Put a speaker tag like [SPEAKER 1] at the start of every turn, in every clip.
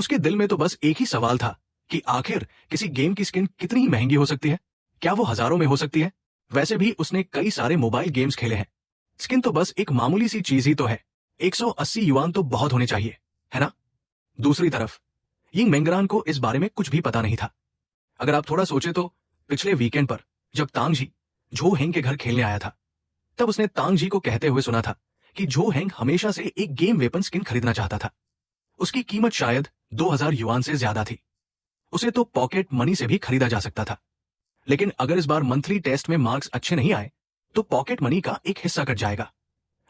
[SPEAKER 1] उसके दिल में तो बस एक ही सवाल था कि आखिर किसी गेम की स्किन कितनी ही महंगी हो सकती है। क्या वो हजारों में हो सकती है? वैसे भी उसने कई सारे मोबाइल गेम्स खेले हैं। स्किन तो बस एक मामूली सी चीज ही तो है। 180 युआन तो बहुत होने चाहिए, है ना? दूसरी तरफ यिंग मेंगरान को इस बारे में कुछ भी पता नहीं था। अगर आप थोड़ा सोचे तो पिछले वीकेंड पर जब तांग जी झो हेंग के घर खेलने आया था, तब उसने तांग जी को कहते हुए सुना था कि झो हेंग हमेशा से एक गेम वेपन स्किन खरीदना चाहता था। उसकी कीमत शायद 2000 युआन से ज्यादा थी। उसे तो पॉकेट मनी से भी खरीदा जा सकता था। लेकिन अगर इस बार मंथली टेस्ट में मार्क्स अच्छे नहीं आए तो पॉकेट मनी का एक हिस्सा कट जाएगा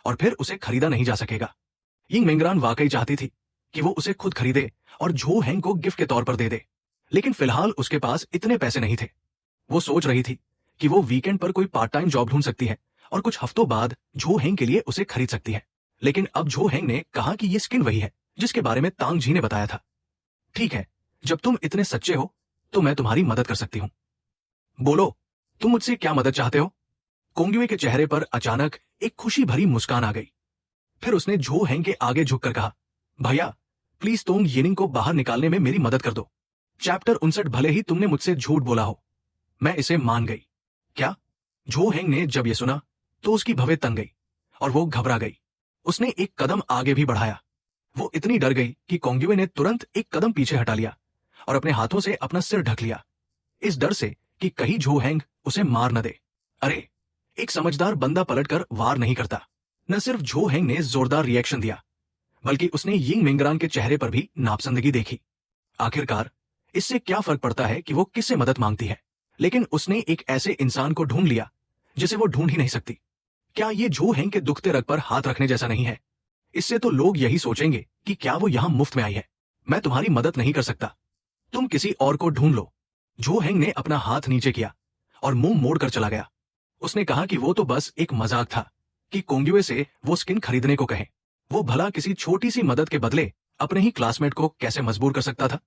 [SPEAKER 1] और फिर उसे खरीदा नहीं जा सकेगा। यिंग मेंगरान वाकई चाहती थी कि वो उसे खुद खरीदे और झो हेंग को गिफ्ट के तौर पर दे दे, लेकिन फिलहाल उसके पास इतने पैसे नहीं थे। वो सोच रही थी कि वो वीकेंड पर कोई पार्ट टाइम जॉब ढूंढ सकती है और कुछ हफ्तों बाद झो हेंग के लिए उसे खरीद सकती है। लेकिन अब झो हेंग ने कहा कि ये स्किन वही है जिसके बारे में तांग जी ने बताया था। ठीक है, जब तुम इतने सच्चे हो तो मैं तुम्हारी मदद कर सकती हूं। बोलो, तुम मुझसे क्या मदद चाहते हो? कोंग्युए के चेहरे पर अचानक एक खुशी भरी मुस्कान आ गई। फिर उसने झो हेंग के आगे झुककर कहा, भैया प्लीज तोंग येनिंग को बाहर निकालने में मेरी मदद कर दो। चैप्टर 59 भले ही तुमने मुझसे झूठ बोला हो, मैं इसे मान गई। क्या? झो हेंग ने जब यह सुना तो उसकी भवें तन गई और वो घबरा गई। उसने एक कदम आगे भी बढ़ाया। वो इतनी डर गई कि कोंग्युए ने तुरंत एक कदम पीछे हटा लिया और अपने हाथों से अपना सिर ढक लिया, इस डर से कि कहीं झो हेंग उसे मार न दे। अरे, एक समझदार बंदा पलटकर वार नहीं करता। न सिर्फ झो हेंग ने जोरदार रिएक्शन दिया, बल्कि उसने यिंग मेंगरान के चेहरे पर भी नापसंदगी देखी। आखिरकार इससे क्या फर्क पड़ता है कि वो किससे मदद मांगती है, लेकिन उसने एक ऐसे इंसान को ढूंढ लिया जिसे वो ढूंढ ही नहीं सकती। क्या ये झो हेंग के दुखते रग पर हाथ रखने जैसा नहीं है? इससे तो लोग यही सोचेंगे कि क्या वो यहां मुफ्त में आई है। मैं तुम्हारी मदद नहीं कर सकता, तुम किसी और को ढूंढ लो। झो हेंग ने अपना हाथ नीचे किया और मुंह मोड़कर चला गया। उसने कहा कि वो तो बस एक मजाक था कि कोंग्युए से वो स्किन खरीदने को कहे। वो भला किसी छोटी सी मदद के बदले अपने ही क्लासमेट को कैसे मजबूर कर सकता था?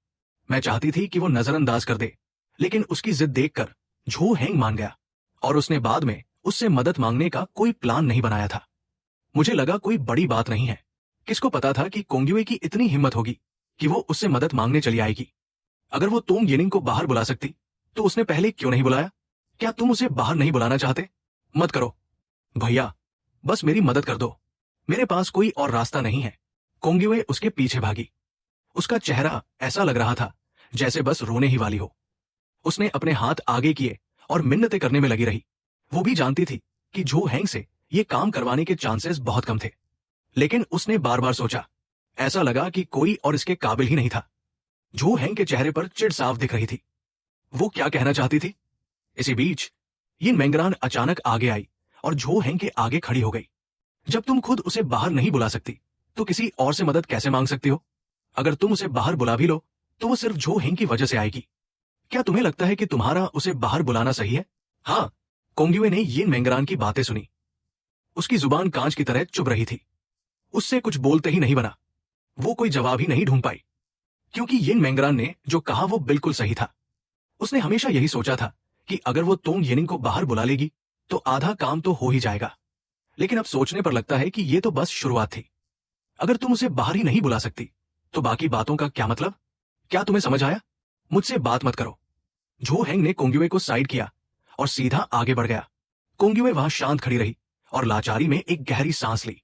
[SPEAKER 1] मैं चाहती थी कि वो नजरअंदाज कर दे, लेकिन उसकी जिद देखकर झो हेंग मान गया और उसने बाद में उससे मदद मांगने का कोई प्लान नहीं बनाया था। मुझे लगा कोई बड़ी बात नहीं है। किसको पता था कि कोंग्युए की इतनी हिम्मत होगी कि वो उससे मदद मांगने चली आएगी। अगर वो तोंग येनिंग को बाहर बुला सकती तो उसने पहले क्यों नहीं बुलाया? क्या तुम उसे बाहर नहीं बुलाना चाहते? मत करो भैया, बस मेरी मदद कर दो, मेरे पास कोई और रास्ता नहीं है। कोंग्युए उसके पीछे भागी। उसका चेहरा ऐसा लग रहा था जैसे बस रोने ही वाली हो। उसने अपने हाथ आगे किए और मिन्नतें करने में लगी रही। वो भी जानती थी कि झो हेंग से ये काम करवाने के चांसेस बहुत कम थे, लेकिन उसने बार बार सोचा। ऐसा लगा कि कोई और इसके काबिल ही नहीं था। झो हेंग के चेहरे पर चिढ़ साफ दिख रही थी। वो क्या कहना चाहती थी? इसी बीच यिंग मेंगरान अचानक आगे आई और झो हेंग के आगे खड़ी हो गई। जब तुम खुद उसे बाहर नहीं बुला सकती तो किसी और से मदद कैसे मांग सकती हो? अगर तुम उसे बाहर बुला भी लो तो वो सिर्फ झो हेंग की वजह से आएगी। क्या तुम्हें लगता है कि तुम्हारा उसे बाहर बुलाना सही है? हाँ, कोंग्युए ने यिंग मेंगरान की बातें सुनी। उसकी जुबान कांच की तरह चुभ रही थी। उससे कुछ बोलते ही नहीं बना। वो कोई जवाब ही नहीं ढूंढ पाई, क्योंकि यिंग मेंगरान ने जो कहा वो बिल्कुल सही था। उसने हमेशा यही सोचा था कि अगर वो तोंग येनिंग को बाहर बुला लेगी तो आधा काम तो हो ही जाएगा। लेकिन अब सोचने पर लगता है कि ये तो बस शुरुआत थी। अगर तुम उसे बाहर ही नहीं बुला सकती तो बाकी बातों का क्या मतलब? क्या तुम्हें समझ आया? मुझसे बात मत करो। झो हेंग ने कोंग्युए को साइड किया और सीधा आगे बढ़ गया। कोंग्युए वहां शांत खड़ी रही और लाचारी में एक गहरी सांस ली।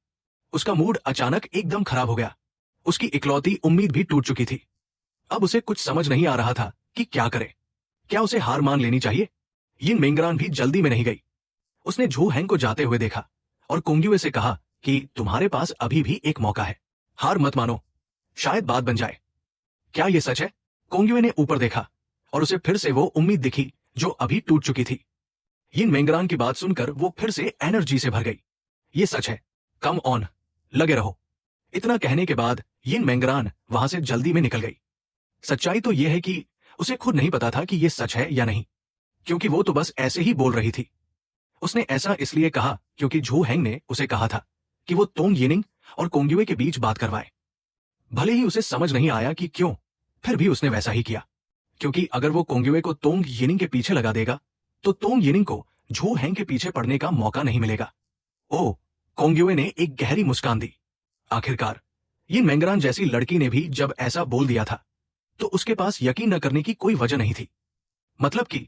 [SPEAKER 1] उसका मूड अचानक एकदम खराब हो गया। उसकी इकलौती उम्मीद भी टूट चुकी थी। अब उसे कुछ समझ नहीं आ रहा था कि क्या करे। क्या उसे हार मान लेनी चाहिए? यिंग मेंगरान भी जल्दी में नहीं गई। उसने झो हेंग को जाते हुए देखा और कोंग्युए से कहा कि तुम्हारे पास अभी भी एक मौका है, हार मत मानो, शायद बात बन जाए। क्या ये सच है? कोंग्युए ने ऊपर देखा और उसे फिर से वो उम्मीद दिखी जो अभी टूट चुकी थी। यिंग मेंगरान की बात सुनकर वो फिर से एनर्जी से भर गई। ये सच है, कम ऑन, लगे रहो। इतना कहने के बाद यिंग मेंगरान वहां से जल्दी में निकल गई। सच्चाई तो यह है कि उसे खुद नहीं पता था कि यह सच है या नहीं, क्योंकि वो तो बस ऐसे ही बोल रही थी। उसने ऐसा इसलिए कहा क्योंकि झो हेंग ने उसे कहा था कि वो तोंग येनिंग और कोंग्युए के बीच बात करवाए। भले ही उसे समझ नहीं आया कि क्यों, फिर भी उसने वैसा ही किया, क्योंकि अगर वो कोंग्युए को तोंग येनिंग के पीछे लगा देगा तो तोंग येनिंग को झो हेंग के पीछे पड़ने का मौका नहीं मिलेगा। ओह, कोंग्युए ने एक गहरी मुस्कान दी। आखिरकार यिंग मेंगरान जैसी लड़की ने भी जब ऐसा बोल दिया था तो उसके पास यकीन न करने की कोई वजह नहीं थी। मतलब कि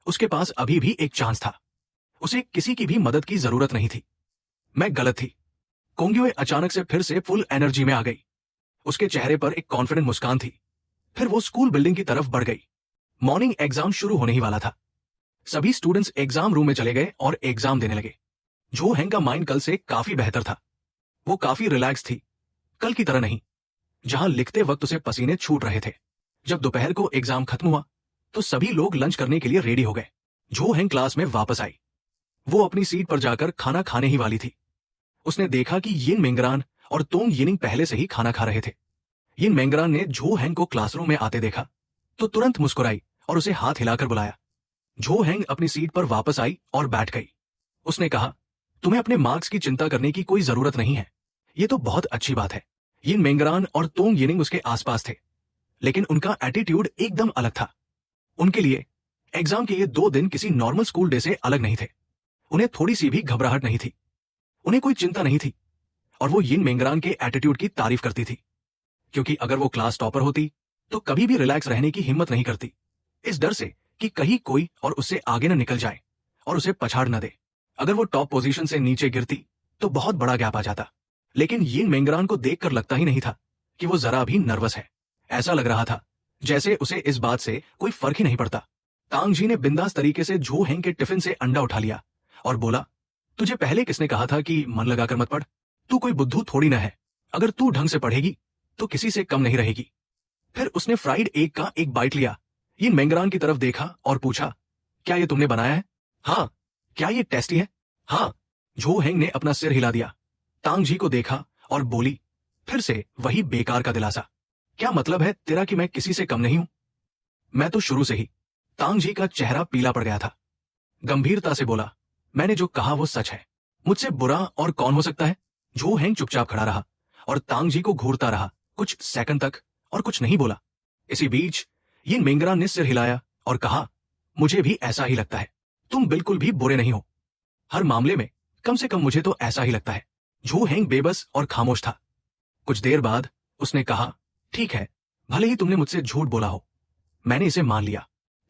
[SPEAKER 1] उसके पास अभी भी एक चांस था। उसे किसी की भी मदद की जरूरत नहीं थी। मैं गलत थी। कोंग्युए अचानक से फिर से फुल एनर्जी में आ गई। उसके चेहरे पर एक कॉन्फिडेंट मुस्कान थी। फिर वो स्कूल बिल्डिंग की तरफ बढ़ गई। मॉर्निंग एग्जाम शुरू होने ही वाला था। सभी स्टूडेंट्स एग्जाम रूम में चले गए और एग्जाम देने लगे। जो हेंग का माइंड कल से काफी बेहतर था। वो काफी रिलैक्स थी, कल की तरह नहीं, जहां लिखते वक्त उसे पसीने छूट रहे थे। जब दोपहर को एग्जाम खत्म हुआ तो सभी लोग लंच करने के लिए रेडी हो गए। जो हेंग क्लास में वापस आई। वो अपनी सीट पर जाकर खाना खाने ही वाली थी। उसने देखा कि यिन मेंगरान और तोंग यिनिंग पहले से ही खाना खा रहे थे। यिन मेंगरान ने जो हेंग को क्लासरूम में आते देखा तो तुरंत मुस्कुराई और उसे हाथ हिलाकर बुलाया। जो हेंग अपनी सीट पर वापस आई और बैठ गई। उसने कहा, तुम्हें अपने मार्क्स की चिंता करने की कोई जरूरत नहीं है। ये तो बहुत अच्छी बात है। यिन मेंगरान और तोंग यिनिंग उसके आसपास थे, लेकिन उनका एटीट्यूड एकदम अलग था। उनके लिए एग्जाम के ये 2 दिन किसी नॉर्मल स्कूल डे से अलग नहीं थे। उन्हें थोड़ी सी भी घबराहट नहीं थी। उन्हें कोई चिंता नहीं थी। और वो यिन मेंगरान के एटीट्यूड की तारीफ करती थी, क्योंकि अगर वो क्लास टॉपर होती तो कभी भी रिलैक्स रहने की हिम्मत नहीं करती, इस डर से कि कहीं कोई और उससे आगे न निकल जाए और उसे पछाड़ न दे। अगर वो टॉप पोजीशन से नीचे गिरती तो बहुत बड़ा गैप आ जाता। लेकिन यिन मेंगरान को देखकर लगता ही नहीं था कि वो जरा भी नर्वस है। ऐसा लग रहा था जैसे उसे इस बात से कोई फर्क ही नहीं पड़ता। तांगजी ने बिंदास तरीके से जो हेंग के टिफिन से अंडा उठा लिया और बोला, तुझे पहले किसने कहा था कि मन लगाकर मत पढ़? तू कोई बुद्धू थोड़ी ना है। अगर तू ढंग से पढ़ेगी तो किसी से कम नहीं रहेगी। फिर उसने फ्राइड एग का एक बाइट लिया, यिन मेंगरान की तरफ देखा और पूछा, क्या ये तुमने बनाया है? हाँ। क्या ये टेस्टी है? हाँ। जो हेंग ने अपना सिर हिला दिया। तांगजी को देखा और बोली, फिर से वही बेकार का दिलासा। क्या मतलब है तेरा कि मैं किसी से कम नहीं हूं? मैं तो शुरू से ही। तांगजी का चेहरा पीला पड़ गया था। गंभीरता से बोला, मैंने जो कहा वो सच है। मुझसे बुरा और कौन हो सकता है? जो हेंग चुपचाप खड़ा रहा और तांगजी को घूरता रहा कुछ सेकंड तक और कुछ नहीं बोला। इसी बीच यिन मेंगरान ने सिर हिलाया और कहा, मुझे भी ऐसा ही लगता है। तुम बिल्कुल भी बुरे नहीं हो। हर मामले में कम से कम मुझे तो ऐसा ही लगता है। जो हेंग बेबस और खामोश था। कुछ देर बाद उसने कहा, ठीक है, भले ही तुमने मुझसे झूठ बोला हो, मैंने इसे मान लिया।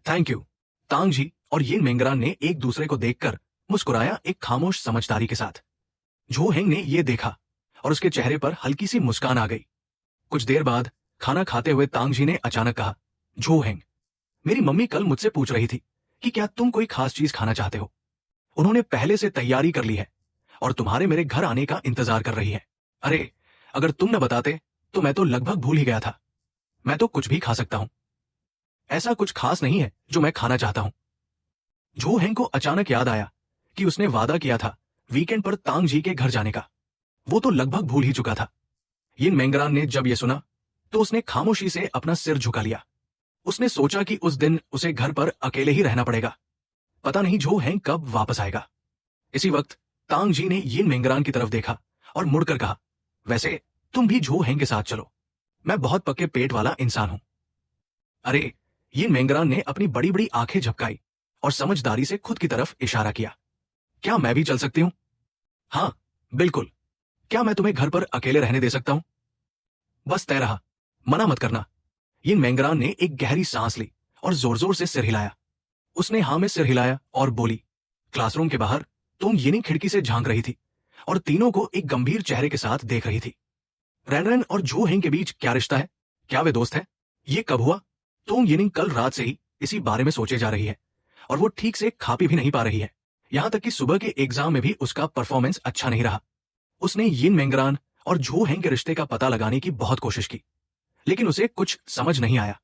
[SPEAKER 1] Thank you. तांगजी और यिन मेंगरान ने एक दूसरे को देखकर मुस्कुराया, एक खामोश समझदारी के साथ। जो हेंग ने यह देखा और उसके चेहरे पर हल्की सी मुस्कान आ गई। कुछ देर बाद खाना खाते हुए तांगजी ने अचानक कहा, जो हेंग, मेरी मम्मी कल मुझसे पूछ रही थी कि क्या तुम कोई खास चीज खाना चाहते हो। उन्होंने पहले से तैयारी कर ली है और तुम्हारे मेरे घर आने का इंतजार कर रही है। अरे, अगर तुम न बताते तो मैं तो लगभग भूल ही गया था। मैं तो कुछ भी खा सकता हूं। ऐसा कुछ खास नहीं है जो मैं खाना चाहता हूं। जो हेंग को अचानक याद आया कि उसने वादा किया था वीकेंड पर तांगजी के घर जाने का। वो तो लगभग भूल ही चुका था। यिन मेंगरान ने जब यह सुना तो उसने खामोशी से अपना सिर झुका लिया। उसने सोचा कि उस दिन उसे घर पर अकेले ही रहना पड़ेगा। पता नहीं जो हेंग कब वापस आएगा। इसी वक्त तांगजी ने यिन मेंगरान की तरफ देखा और मुड़कर कहा, वैसे तुम भी जो हेंग के साथ चलो। मैं बहुत पक्के पेट वाला इंसान हूं। अरे, यिन मेंगरान ने अपनी बड़ी बड़ी आंखें झपकाई और समझदारी से खुद की तरफ इशारा किया। क्या मैं भी चल सकती हूं? हाँ, बिल्कुल। क्या मैं तुम्हें घर पर अकेले रहने दे सकता हूं? बस तय रहा, मना मत करना। यिन मेंगरान ने एक गहरी सांस ली और जोर जोर से सिर हिलाया। उसने हाँ में सिर हिलाया और बोली। क्लासरूम के बाहर तोंग यिनिंग खिड़की से झांक रही थी और तीनों को एक गंभीर चेहरे के साथ देख रही थी। रैनरैन और जो हेंग के बीच क्या रिश्ता है? क्या वे दोस्त है? ये कब हुआ? तोंग यिनिंग कल रात से ही इसी बारे में सोचे जा रही है और वो ठीक से खा पी भी नहीं पा रही है। यहां तक कि सुबह के एग्जाम में भी उसका परफॉर्मेंस अच्छा नहीं रहा। उसने यिन मेंगरान और जो हेंग के रिश्ते का पता लगाने की बहुत कोशिश की, लेकिन उसे कुछ समझ नहीं आया।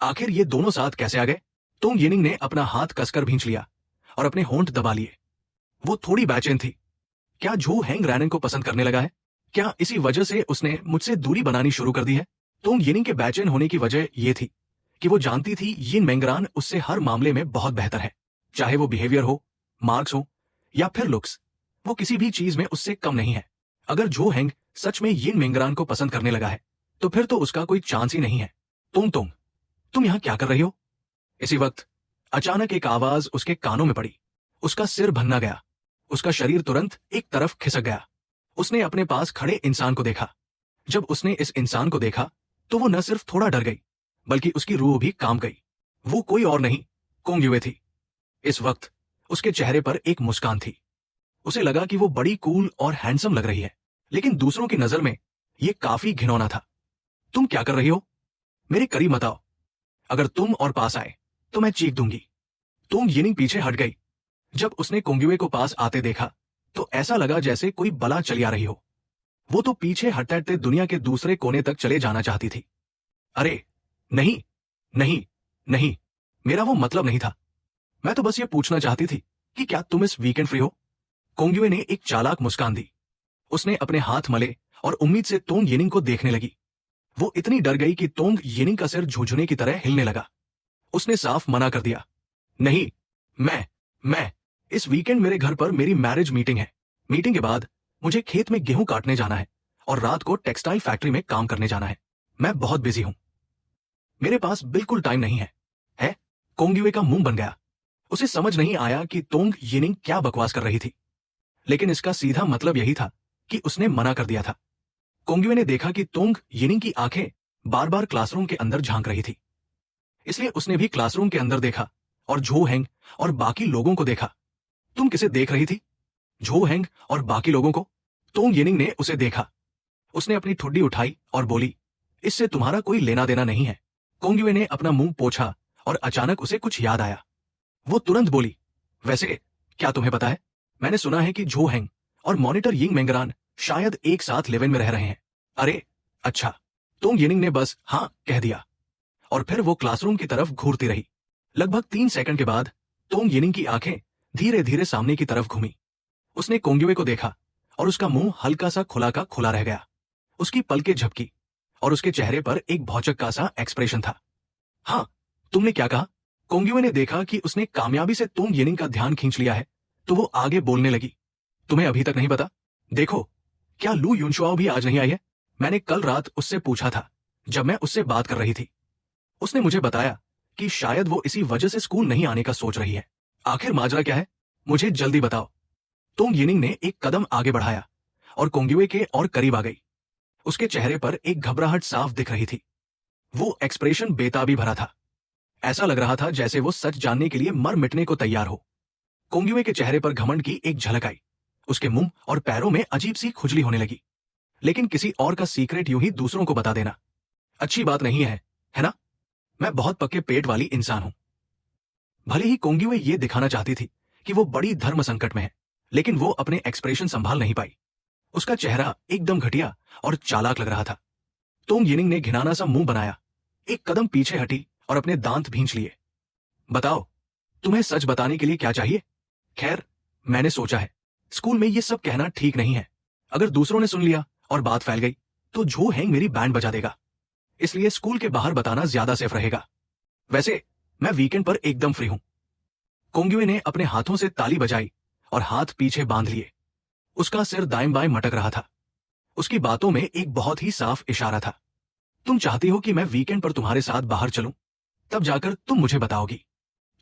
[SPEAKER 1] आखिर ये दोनों साथ कैसे आ गए? तोंग यिनिंग ने अपना हाथ कसकर भींच लिया और अपने होंठ दबा लिए। वो थोड़ी बेचैन थी। क्या जो हेंग रैनन को पसंद करने लगा है? क्या इसी वजह से उसने मुझसे दूरी बनानी शुरू कर दी है? तोंग यिनिंग के बेचैन होने की वजह यह थी कि वो जानती थी यिन मेंगरान उससे हर मामले में बहुत बेहतर है। चाहे वो बिहेवियर हो, मार्क्स हो या फिर लुक्स, वो किसी भी चीज में उससे कम नहीं है। अगर जो हेंग सच में यिन मेंगरान को पसंद करने लगा है तो फिर तो उसका कोई चांस ही नहीं है। तुम यहां क्या कर रही हो? इसी वक्त अचानक एक आवाज उसके कानों में पड़ी। उसका सिर भन्ना गया। उसका शरीर तुरंत एक तरफ खिसक गया। उसने अपने पास खड़े इंसान को देखा। जब उसने इस इंसान को देखा तो वो न सिर्फ थोड़ा डर गई बल्कि उसकी रूह भी काम गई। वो कोई और नहीं, कोंग युए थी। इस वक्त उसके चेहरे पर एक मुस्कान थी। उसे लगा कि वो बड़ी कूल और हैंडसम लग रही है, लेकिन दूसरों की नजर में ये काफी घिनौना था। तुम क्या कर रही हो? मेरे करीब मत आओ। अगर तुम और पास आए तो मैं चीख दूंगी। तोंग यिनिंग पीछे हट गई। जब उसने कोंगयुए को पास आते देखा तो ऐसा लगा जैसे कोई बला चली आ रही हो। वो तो पीछे हटते हटते दुनिया के दूसरे कोने तक चले जाना चाहती थी। अरे नहीं, नहीं, नहीं, मेरा वो मतलब नहीं था। मैं तो बस ये पूछना चाहती थी कि क्या तुम इस वीकेंड फ्री हो? कोंगयुए ने एक चालाक मुस्कान दी। उसने अपने हाथ मले और उम्मीद से तोंग यिनिंग को देखने लगी। वो इतनी डर गई कि तोंग यिनिंग का सिर झुंझुने की तरह हिलने लगा। उसने साफ मना कर दिया, नहीं, मैं इस वीकेंड मेरे घर पर मेरी मैरिज मीटिंग है। मीटिंग के बाद मुझे खेत में गेहूं काटने जाना है और रात को टेक्सटाइल फैक्ट्री में काम करने जाना है। मैं बहुत बिजी हूं, मेरे पास बिल्कुल टाइम नहीं है। कोंगयुए का मुंह बन गया। उसे समझ नहीं आया कि तोंग यिनिंग क्या बकवास कर रही थी, लेकिन इसका सीधा मतलब यही था कि उसने मना कर दिया था। कोंगयुए ने देखा कि तोंग यिनिंग की आंखें बार बार क्लासरूम के अंदर झांक रही थी, इसलिए उसने भी क्लासरूम के अंदर देखा और झो हेंग और बाकी लोगों को देखा। तुम किसे देख रही थी? झो हेंग और बाकी लोगों को? तोंग यिनिंग ने उसे देखा। उसने अपनी ठुड्डी उठाई और बोली, इससे तुम्हारा कोई लेना देना नहीं है। कोंगयुए ने अपना मुंह पोंछा और अचानक उसे कुछ याद आया। वो तुरंत बोली, वैसे क्या तुम्हें पता है, मैंने सुना है कि झो हेंग और मॉनिटर यिंग मेंगरान शायद एक साथ लिव इन में रह रहे हैं। अरे अच्छा। तोंग यिनिंग ने बस हाँ कह दिया और फिर वो क्लासरूम की तरफ घूरती रही। लगभग 3 सेकंड के बाद तोंग यिनिंग की आंखें धीरे धीरे सामने की तरफ घूमी। उसने कोंगयुए को देखा और उसका मुंह हल्का सा खुला का खुला रह गया। उसकी पलकें झपकी और उसके चेहरे पर एक भौचक्का सा एक्सप्रेशन था। हाँ, तुमने क्या कहा? कोंगयुए ने देखा कि उसने कामयाबी से तोंग यिनिंग का ध्यान खींच लिया है, तो वो आगे बोलने लगी। तुम्हें अभी तक नहीं पता? देखो, क्या लू युनशुआओ भी आज नहीं आई है? मैंने कल रात उससे पूछा था जब मैं उससे बात कर रही थी। उसने मुझे बताया कि शायद वो इसी वजह से स्कूल नहीं आने का सोच रही है। आखिर माजरा क्या है? मुझे जल्दी बताओ। तोंग यिनिंग ने एक कदम आगे बढ़ाया और कोंगयुए के और करीब आ गई। उसके चेहरे पर एक घबराहट साफ दिख रही थी। वो एक्सप्रेशन बेताबी भरा था। ऐसा लग रहा था जैसे वो सच जानने के लिए मर मिटने को तैयार हो। कोंगयुए के चेहरे पर घमंड की एक झलक आई। उसके मुंह और पैरों में अजीब सी खुजली होने लगी। लेकिन किसी और का सीक्रेट यूं ही दूसरों को बता देना अच्छी बात नहीं है ना? मैं बहुत पक्के पेट वाली इंसान हूं। भले ही कोंगयुए ये दिखाना चाहती थी कि वो बड़ी धर्म संकट में है, लेकिन वो अपने एक्सप्रेशन संभाल नहीं पाई। उसका चेहरा एकदम घटिया और चालाक लग रहा था। तोंग यिनिंग ने घिनाना सा मुंह बनाया, एक कदम पीछे हटी और अपने दांत भींच लिए। बताओ, तुम्हें सच बताने के लिए क्या चाहिए? खैर, मैंने सोचा है स्कूल में ये सब कहना ठीक नहीं है। अगर दूसरों ने सुन लिया और बात फैल गई तो झो हेंग मेरी बैंड बजा देगा, इसलिए स्कूल के बाहर बताना ज्यादा सेफ रहेगा। वैसे मैं वीकेंड पर एकदम फ्री हूं। कोंगयुए ने अपने हाथों से ताली बजाई और हाथ पीछे बांध लिए। उसका सिर दाएं बाएं मटक रहा था। उसकी बातों में एक बहुत ही साफ इशारा था। तुम चाहती हो कि मैं वीकेंड पर तुम्हारे साथ बाहर चलूं, तब जाकर तुम मुझे बताओगी।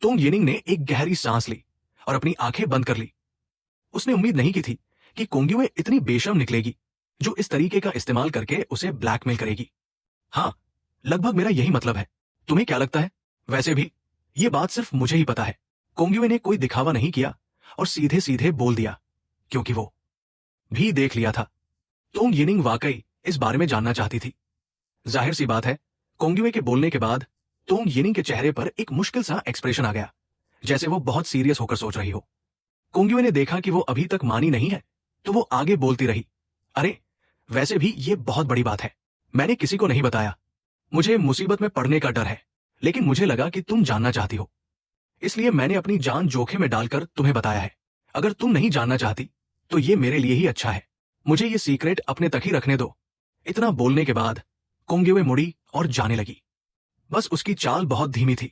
[SPEAKER 1] तोंग यिनिंग ने एक गहरी सांस ली और अपनी आंखें बंद कर ली। उसने उम्मीद नहीं की थी कि कोंगयुए इतनी बेशर्म निकलेगी जो इस तरीके का इस्तेमाल करके उसे ब्लैकमेल करेगी। हाँ, लगभग मेरा यही मतलब है। तुम्हें क्या लगता है? वैसे भी ये बात सिर्फ मुझे ही पता है। कोंगयुए ने कोई दिखावा नहीं किया और सीधे सीधे बोल दिया, क्योंकि वो भी देख लिया था। तोंग यिनिंग वाकई इस बारे में जानना चाहती थी। जाहिर सी बात है, कोंगयुए के बोलने के बाद तोंग यिनिंग के चेहरे पर एक मुश्किल सा एक्सप्रेशन आ गया, जैसे वो बहुत सीरियस होकर सोच रही हो। कोंगयुए ने देखा कि वो अभी तक मानी नहीं है, तो वो आगे बोलती रही। अरे, वैसे भी ये बहुत बड़ी बात है। मैंने किसी को नहीं बताया। मुझे मुसीबत में पड़ने का डर है, लेकिन मुझे लगा कि तुम जानना चाहती हो, इसलिए मैंने अपनी जान जोखिम में डालकर तुम्हें बताया है। अगर तुम नहीं जानना चाहती तो ये मेरे लिए ही अच्छा है। मुझे ये सीक्रेट अपने तक ही रखने दो। इतना बोलने के बाद कोंगयुए मुड़ी और जाने लगी। बस उसकी चाल बहुत धीमी थी।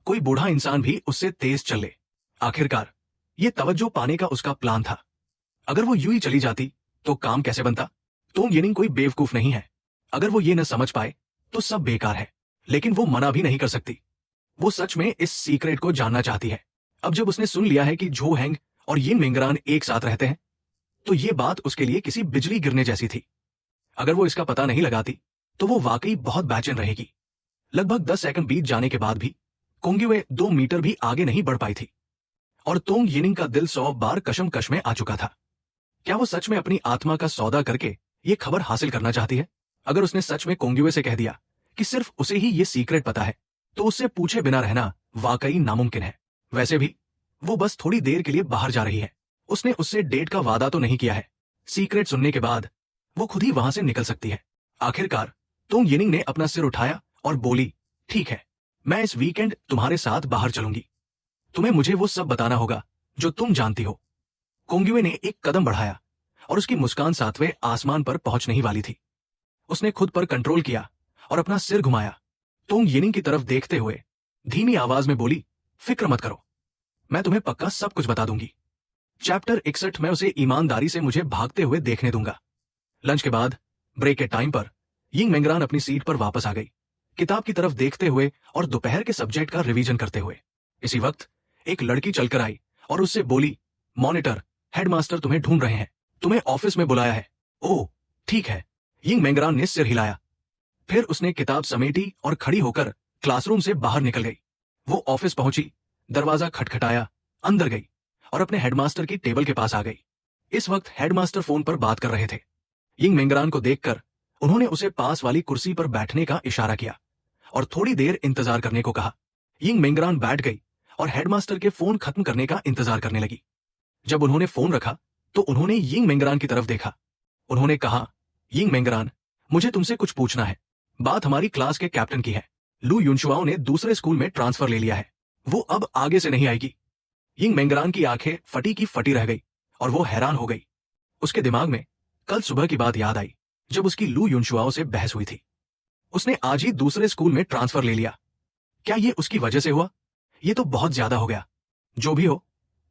[SPEAKER 1] कोई बूढ़ा इंसान भी उससे तेज चले। आखिरकार ये तवज्जो पाने का उसका प्लान था। अगर वो यूं ही चली जाती तो काम कैसे बनता? तोंग यिनिंग कोई बेवकूफ नहीं है। अगर वो ये न समझ पाए तो सब बेकार है, लेकिन वो मना भी नहीं कर सकती। वो सच में इस सीक्रेट को जानना चाहती है। अब जब उसने सुन लिया है कि झो हेंग और यिन मेंगरान एक साथ रहते हैं, तो ये बात उसके लिए किसी बिजली गिरने जैसी थी। अगर वो इसका पता नहीं लगाती तो वो वाकई बहुत बेचैन रहेगी। लगभग 10 सेकंड बीत जाने के बाद भी कोंगिवे 2 मीटर भी आगे नहीं बढ़ पाई थी और तोंग यिनिंग का दिल 100 बार कशमकश में आ चुका था। क्या वो सच में अपनी आत्मा का सौदा करके ये खबर हासिल करना चाहती है? अगर उसने सच में कोंगिवे से कह दिया कि सिर्फ उसे ही ये सीक्रेट पता है, तो उससे पूछे बिना रहना वाकई नामुमकिन है। वैसे भी वो बस थोड़ी देर के लिए बाहर जा रही है। उसने उससे डेट का वादा तो नहीं किया है। सीक्रेट सुनने के बाद वो खुद ही वहां से निकल सकती है। आखिरकार तोंग यिनिंग ने अपना सिर उठाया और बोली, ठीक है, मैं इस वीकेंड तुम्हारे साथ बाहर चलूंगी। तुम्हें मुझे वो सब बताना होगा जो तुम जानती हो। कोंगिवे ने एक कदम बढ़ाया और उसकी मुस्कान 7वें आसमान पर पहुंचने ही वाली थी। उसने खुद पर कंट्रोल किया और अपना सिर घुमाया। तोंग यिनिंग की तरफ देखते हुए धीमी आवाज में बोली, फिक्र मत करो, मैं तुम्हें पक्का सब कुछ बता दूंगी। चैप्टर 61 में उसे ईमानदारी से मुझे भागते हुए देखने दूंगा। लंच के बाद ब्रेक के टाइम पर यिंग मेंगरान अपनी सीट पर वापस आ गई, किताब की तरफ देखते हुए और दोपहर के सब्जेक्ट का रिवीजन करते हुए। इसी वक्त एक लड़की चलकर आई और उससे बोली, मॉनिटर, हेडमास्टर तुम्हें ढूंढ रहे हैं, तुम्हें ऑफिस में बुलाया है। ओह ठीक है, यिंग मेंगरान ने सिर हिलाया। फिर उसने किताब समेटी और खड़ी होकर क्लासरूम से बाहर निकल गई। वो ऑफिस पहुंची, दरवाजा खटखटाया, अंदर गई और अपने हेडमास्टर की टेबल के पास आ गई। इस वक्त हेडमास्टर फोन पर बात कर रहे थे। यिंग मेंगरान को देखकर उन्होंने उसे पास वाली कुर्सी पर बैठने का इशारा किया और थोड़ी देर इंतजार करने को कहा। यिंग मेंगरान बैठ गई और हेडमास्टर के फोन खत्म करने का इंतजार करने लगी। जब उन्होंने फोन रखा तो उन्होंने यिंग मेंगरान की तरफ देखा। उन्होंने कहा, यिंग मेंगरान, मुझे तुमसे कुछ पूछना है। बात हमारी क्लास के कैप्टन की है। लू युनशुआओ ने दूसरे स्कूल में ट्रांसफर ले लिया है। वो अब आगे से नहीं आएगी। यिंग मेंगरान की आंखें फटी की फटी रह गई और वो हैरान हो गई। उसके दिमाग में कल सुबह की बात याद आई जब उसकी लू युनशुआओ से बहस हुई थी। उसने आज ही दूसरे स्कूल में ट्रांसफर ले लिया। क्या ये उसकी वजह से हुआ? ये तो बहुत ज्यादा हो गया। जो भी हो,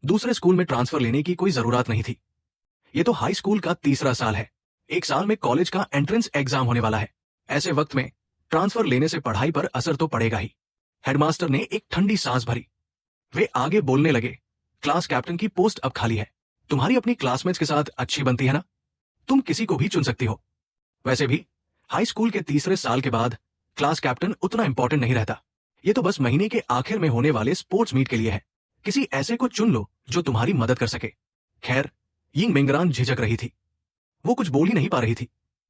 [SPEAKER 1] दूसरे स्कूल में ट्रांसफर लेने की कोई जरूरत नहीं थी। ये तो हाई स्कूल का तीसरा साल है। एक साल में कॉलेज का एंट्रेंस एग्जाम होने वाला है। ऐसे वक्त में ट्रांसफर लेने से पढ़ाई पर असर तो पड़ेगा ही। हेडमास्टर ने एक ठंडी सांस भरी। वे आगे बोलने लगे, क्लास कैप्टन की पोस्ट अब खाली है। तुम्हारी अपनी क्लासमेट्स के साथ अच्छी बनती है ना? तुम किसी को भी चुन सकती हो। वैसे भी हाई स्कूल के तीसरे साल के बाद क्लास कैप्टन उतना इंपॉर्टेंट नहीं रहता। ये तो बस महीने के आखिर में होने वाले स्पोर्ट्स मीट के लिए है। किसी ऐसे को चुन लो जो तुम्हारी मदद कर सके। खैर, यिंग मेंगरान झिझक रही थी। वो कुछ बोल ही नहीं पा रही थी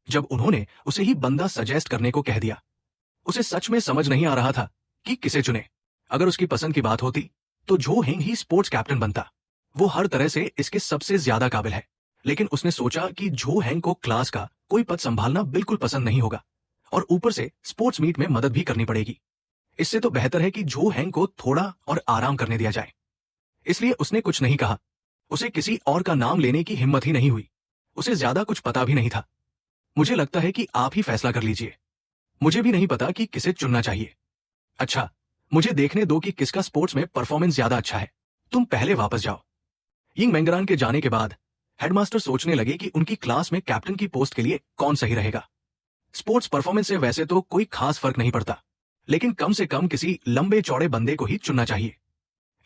[SPEAKER 1] जब उन्होंने उसे ही बंदा सजेस्ट करने को कह दिया। उसे सच में समझ नहीं आ रहा था कि किसे चुने। अगर उसकी पसंद की बात होती तो झो हेंग ही स्पोर्ट्स कैप्टन बनता। वो हर तरह से इसके सबसे ज्यादा काबिल है। लेकिन उसने सोचा कि झो हेंग को क्लास का कोई पद संभालना बिल्कुल पसंद नहीं होगा और ऊपर से स्पोर्ट्स मीट में मदद भी करनी पड़ेगी। इससे तो बेहतर है कि झो हेंग को थोड़ा और आराम करने दिया जाए। इसलिए उसने कुछ नहीं कहा। उसे किसी और का नाम लेने की हिम्मत ही नहीं हुई। उसे ज्यादा कुछ पता भी नहीं था। मुझे लगता है कि आप ही फैसला कर लीजिए। मुझे भी नहीं पता कि किसे चुनना चाहिए। अच्छा, मुझे देखने दो कि किसका स्पोर्ट्स में परफॉर्मेंस ज्यादा अच्छा है। तुम पहले वापस जाओ। यिंग मेंगरान के जाने के बाद हेडमास्टर सोचने लगे कि उनकी क्लास में कैप्टन की पोस्ट के लिए कौन सही रहेगा। स्पोर्ट्स परफॉर्मेंस से वैसे तो कोई खास फर्क नहीं पड़ता, लेकिन कम से कम किसी लंबे चौड़े बंदे को ही चुनना चाहिए।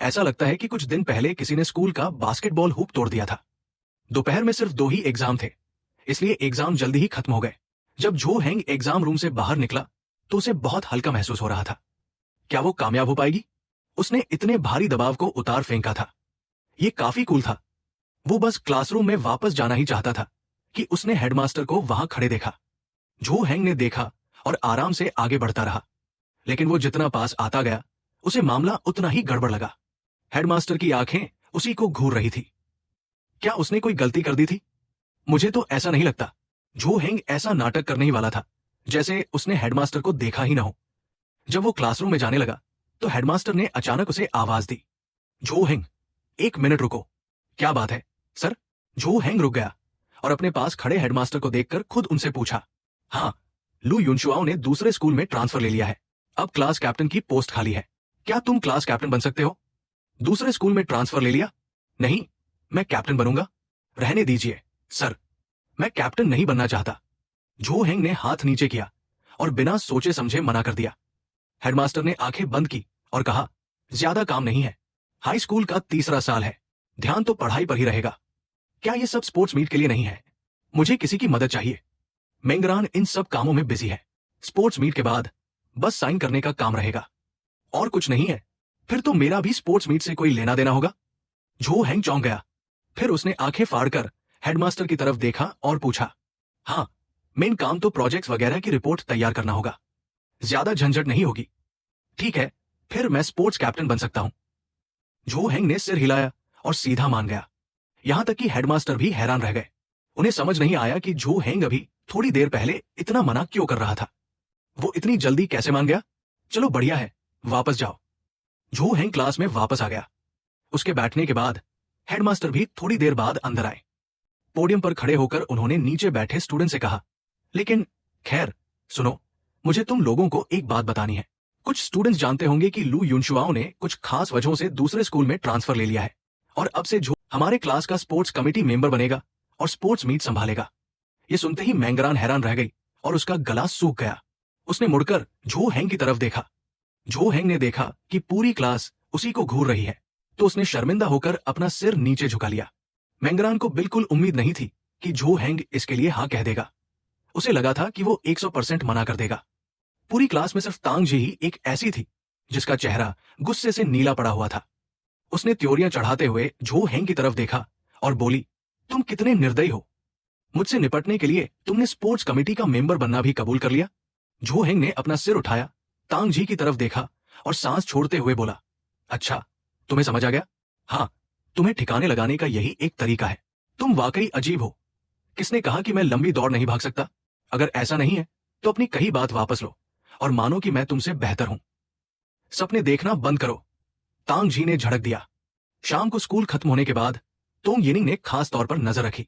[SPEAKER 1] ऐसा लगता है कि कुछ दिन पहले किसी ने स्कूल का बास्केटबॉल हूप तोड़ दिया था। दोपहर में सिर्फ 2 ही एग्जाम थे, इसलिए एग्जाम जल्दी ही खत्म हो गए। जब झो हेंग एग्जाम रूम से बाहर निकला तो उसे बहुत हल्का महसूस हो रहा था। क्या वो कामयाब हो पाएगी? उसने इतने भारी दबाव को उतार फेंका था। ये काफी कूल था। वो बस क्लासरूम में वापस जाना ही चाहता था कि उसने हेडमास्टर को वहां खड़े देखा। झो हेंग ने देखा और आराम से आगे बढ़ता रहा, लेकिन वो जितना पास आता गया उसे मामला उतना ही गड़बड़ लगा। हेडमास्टर की आंखें उसी को घूर रही थी। क्या उसने कोई गलती कर दी थी? मुझे तो ऐसा नहीं लगता। झो हेंग ऐसा नाटक करने ही वाला था जैसे उसने हेडमास्टर को देखा ही ना हो। जब वो क्लासरूम में जाने लगा तो हेडमास्टर ने अचानक उसे आवाज दी, झो हेंग, 1 मिनट रुको। क्या बात है सर? झो हेंग रुक गया और अपने पास खड़े हेडमास्टर को देखकर खुद उनसे पूछा, हाँ, लू युनशुआओ ने दूसरे स्कूल में ट्रांसफर ले लिया है। अब क्लास कैप्टन की पोस्ट खाली है। क्या तुम क्लास कैप्टन बन सकते हो? दूसरे स्कूल में ट्रांसफर ले लिया? नहीं, मैं कैप्टन बनूंगा। रहने दीजिए सर, मैं कैप्टन नहीं बनना चाहता। झो हेंग ने हाथ नीचे किया और बिना सोचे समझे मना कर दिया। हेडमास्टर ने आंखें बंद की और कहा, ज्यादा काम नहीं है। हाई स्कूल का तीसरा साल है, ध्यान तो पढ़ाई पर ही रहेगा। क्या ये सब स्पोर्ट्स मीट के लिए नहीं है? मुझे किसी की मदद चाहिए। मेंगरान इन सब कामों में बिजी है। स्पोर्ट्स मीट के बाद बस साइन करने का काम रहेगा, और कुछ नहीं है। फिर तो मेरा भी स्पोर्ट्स मीट से कोई लेना देना होगा। झो हैंग चौंक गया। फिर उसने आंखें फाड़कर हेडमास्टर की तरफ देखा और पूछा, हाँ, मेन काम तो प्रोजेक्ट्स वगैरह की रिपोर्ट तैयार करना होगा, ज्यादा झंझट नहीं होगी। ठीक है, फिर मैं स्पोर्ट्स कैप्टन बन सकता हूं। झो हैंग ने सिर हिलाया और सीधा मान गया। यहां तक कि हेडमास्टर भी हैरान रह गए। उन्हें समझ नहीं आया कि झो हैंग अभी थोड़ी देर पहले इतना मना क्यों कर रहा था। वो इतनी जल्दी कैसे मान गया? चलो बढ़िया है, वापस जाओ। झो हैंग क्लास में वापस आ गया। उसके बैठने के बाद हेडमास्टर भी थोड़ी देर बाद अंदर आए। पोडियम पर खड़े होकर उन्होंने नीचे बैठे स्टूडेंट से कहा, लेकिन खैर सुनो, मुझे तुम लोगों को एक बात बतानी है। कुछ स्टूडेंट्स जानते होंगे कि लू युनशुआओ ने कुछ खास वजहों से दूसरे स्कूल में ट्रांसफर ले लिया है, और अब से झो हमारे क्लास का स्पोर्ट्स कमेटी मेंबर बनेगा और स्पोर्ट्स मीट संभालेगा। ये सुनते ही मैंगरान हैरान रह गई और उसका गला सूख गया। उसने मुड़कर झो हैंग की तरफ देखा। झो हैंग ने देखा कि पूरी क्लास उसी को घूर रही है, तो उसने शर्मिंदा होकर अपना सिर नीचे झुका लिया। मैंगरान को बिल्कुल उम्मीद नहीं थी कि झो हैंग इसके लिए हाँ कह देगा। उसे लगा था कि वो 100% मना कर देगा। पूरी क्लास में सिर्फ तांग जी ही एक ऐसी थी जिसका चेहरा गुस्से से नीला पड़ा हुआ था। उसने त्योरियां चढ़ाते हुए झो हैंग की तरफ देखा और बोली, तुम कितने निर्दयी हो। मुझसे निपटने के लिए तुमने स्पोर्ट्स कमेटी का मेंबर बनना भी कबूल कर लिया। झो हैंग ने अपना सिर उठाया, तांग जी की तरफ देखा और सांस छोड़ते हुए बोला, अच्छा, तुम्हें समझ आ गया? हाँ, तुम्हें ठिकाने लगाने का यही एक तरीका है। तुम वाकई अजीब हो। किसने कहा कि मैं लंबी दौड़ नहीं भाग सकता? अगर ऐसा नहीं है तो अपनी कही बात वापस लो और मानो कि मैं तुमसे बेहतर हूं। सपने देखना बंद करो, तांग जी ने झड़क दिया। शाम को स्कूल खत्म होने के बाद तोंग येनिंग ने खास तौर पर नजर रखी।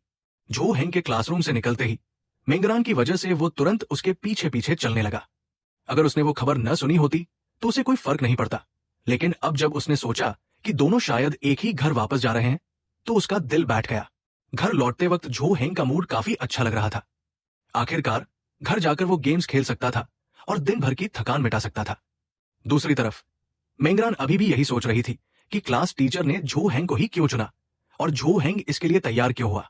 [SPEAKER 1] झो हैंग के क्लासरूम से निकलते ही मेंगरान की वजह से वो तुरंत उसके पीछे पीछे चलने लगा। अगर उसने वो खबर न सुनी होती तो उसे कोई फर्क नहीं पड़ता, लेकिन अब जब उसने सोचा कि दोनों शायद एक ही घर वापस जा रहे हैं तो उसका दिल बैठ गया। घर लौटते वक्त झो हैंग का मूड काफी अच्छा लग रहा था। आखिरकार घर जाकर वो गेम्स खेल सकता था और दिन भर की थकान मिटा सकता था। दूसरी तरफ मेंगरान अभी भी यही सोच रही थी कि क्लास टीचर ने झो हैंग को ही क्यों चुना और झो हैंग इसके लिए तैयार क्यों हुआ।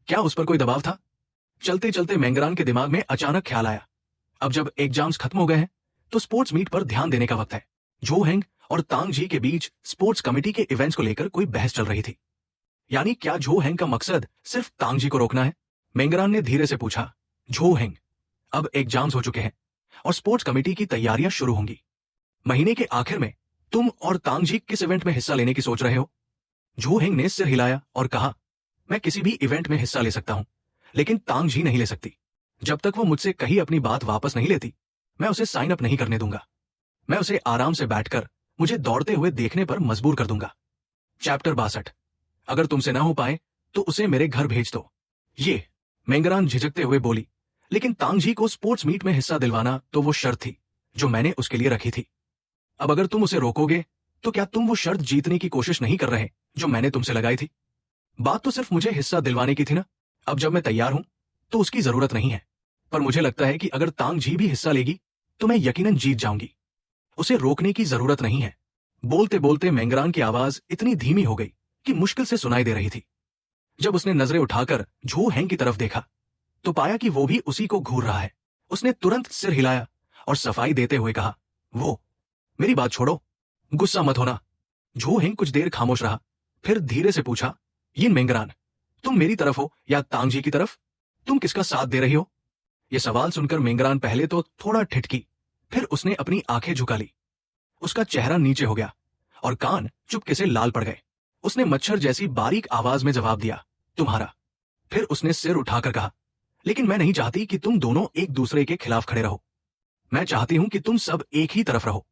[SPEAKER 1] क्या उस पर कोई दबाव था? चलते चलते मेंगरान के दिमाग में अचानक ख्याल आया, अब जब एग्जाम्स खत्म हो गए हैं तो स्पोर्ट्स मीट पर ध्यान देने का वक्त है। झो हैंग और तांग जी के बीच स्पोर्ट्स कमेटी के इवेंट्स को लेकर कोई बहस चल रही थी। यानी क्या झो हैंग का मकसद सिर्फ तांग जी को रोकना है? मेंगरान ने धीरे से पूछा, झो हैंग, अब एग्जाम्स हो चुके हैं और स्पोर्ट्स कमेटी की तैयारियां शुरू होंगी। महीने के आखिर में तुम और तांग जी किस इवेंट में हिस्सा लेने की सोच रहे हो? झो हैंग ने सिर हिलाया और कहा, मैं किसी भी इवेंट में हिस्सा ले सकता हूं, लेकिन तांग जी नहीं ले सकती। जब तक वो मुझसे कहीं अपनी बात वापस नहीं लेती, मैं उसे साइन अप नहीं करने दूंगा। मैं उसे आराम से बैठकर मुझे दौड़ते हुए देखने पर मजबूर कर दूंगा। चैप्टर 62। अगर तुमसे ना हो पाए तो उसे मेरे घर भेज दो। ये मेंगरान झिझकते हुए बोली, लेकिन तांग जी को स्पोर्ट्स मीट में हिस्सा दिलवाना तो वो शर्त थी जो मैंने उसके लिए रखी थी। अब अगर तुम उसे रोकोगे तो क्या तुम वो शर्त जीतने की कोशिश नहीं कर रहे जो मैंने तुमसे लगाई थी? बात तो सिर्फ मुझे हिस्सा दिलवाने की थी ना। अब जब मैं तैयार हूं तो उसकी जरूरत नहीं है, पर मुझे लगता है कि अगर तांग जी भी हिस्सा लेगी तो मैं यकीनन जीत जाऊंगी। उसे रोकने की जरूरत नहीं है। बोलते बोलते मेंगरान की आवाज इतनी धीमी हो गई कि मुश्किल से सुनाई दे रही थी। जब उसने नजरें उठाकर झो हैंग की तरफ देखा तो पाया कि वो भी उसी को घूर रहा है। उसने तुरंत सिर हिलाया और सफाई देते हुए कहा, वो, मेरी बात छोड़ो, गुस्सा मत होना। झो हैंग कुछ देर खामोश रहा, फिर धीरे से पूछा, यिन मेंगरान, तुम मेरी तरफ हो या तांग जी की तरफ? तुम किसका साथ दे रही हो? यह सवाल सुनकर मेंगरान पहले तो थोड़ा ठिठकी, फिर उसने अपनी आंखें झुका ली। उसका चेहरा नीचे हो गया और कान चुपके से लाल पड़ गए। उसने मच्छर जैसी बारीक आवाज में जवाब दिया, तुम्हारा। फिर उसने सिर उठाकर कहा, लेकिन मैं नहीं चाहती कि तुम दोनों एक दूसरे के खिलाफ खड़े रहो। मैं चाहती हूं कि तुम सब एक ही तरफ रहो।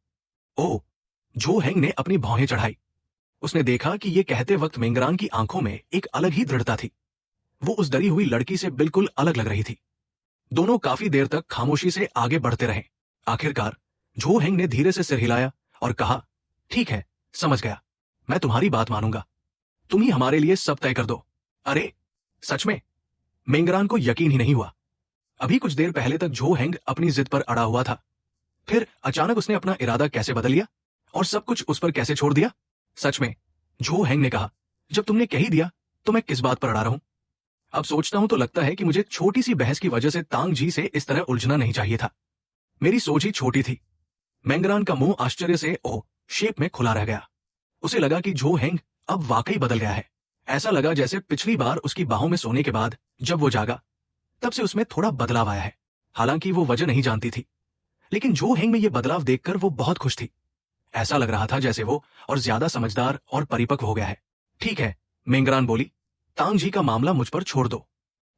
[SPEAKER 1] ओह, झो हैंग ने अपनी भौहें चढ़ाई। उसने देखा कि यह कहते वक्त मेंगरान की आंखों में एक अलग ही दृढ़ता थी। वो उस डरी हुई लड़की से बिल्कुल अलग लग रही थी। दोनों काफी देर तक खामोशी से आगे बढ़ते रहे। आखिरकार झो हैंग ने धीरे से सिर हिलाया और कहा, ठीक है, समझ गया, मैं तुम्हारी बात मानूंगा। तुम ही हमारे लिए सब तय कर दो। अरे सच में? मेंगरान को यकीन ही नहीं हुआ। अभी कुछ देर पहले तक झो हैंग अपनी जिद पर अड़ा हुआ था, फिर अचानक उसने अपना इरादा कैसे बदल लिया और सब कुछ उस पर कैसे छोड़ दिया? सच में? झो हैंग ने कहा, जब तुमने कह ही दिया तो मैं किस बात पर अड़ा रहूं? अब सोचता हूं तो लगता है कि मुझे छोटी सी बहस की वजह से तांग जी से इस तरह उलझना नहीं चाहिए था। मेरी सोच ही छोटी थी मेंगरान का मुंह आश्चर्य से ओ शेप में खुला रह गया। उसे लगा कि जो हेंग अब वाकई बदल गया है। ऐसा लगा जैसे पिछली बार उसकी बाहों में सोने के बाद जब वो जागा तब से उसमें थोड़ा बदलाव आया है। हालांकि वो वजह नहीं जानती थी, लेकिन जो हेंग में ये बदलाव देखकर वो बहुत खुश थी। ऐसा लग रहा था जैसे वो और ज्यादा समझदार और परिपक्व हो गया है। ठीक है, मेंगरान बोली, तांग जी का मामला मुझ पर छोड़ दो।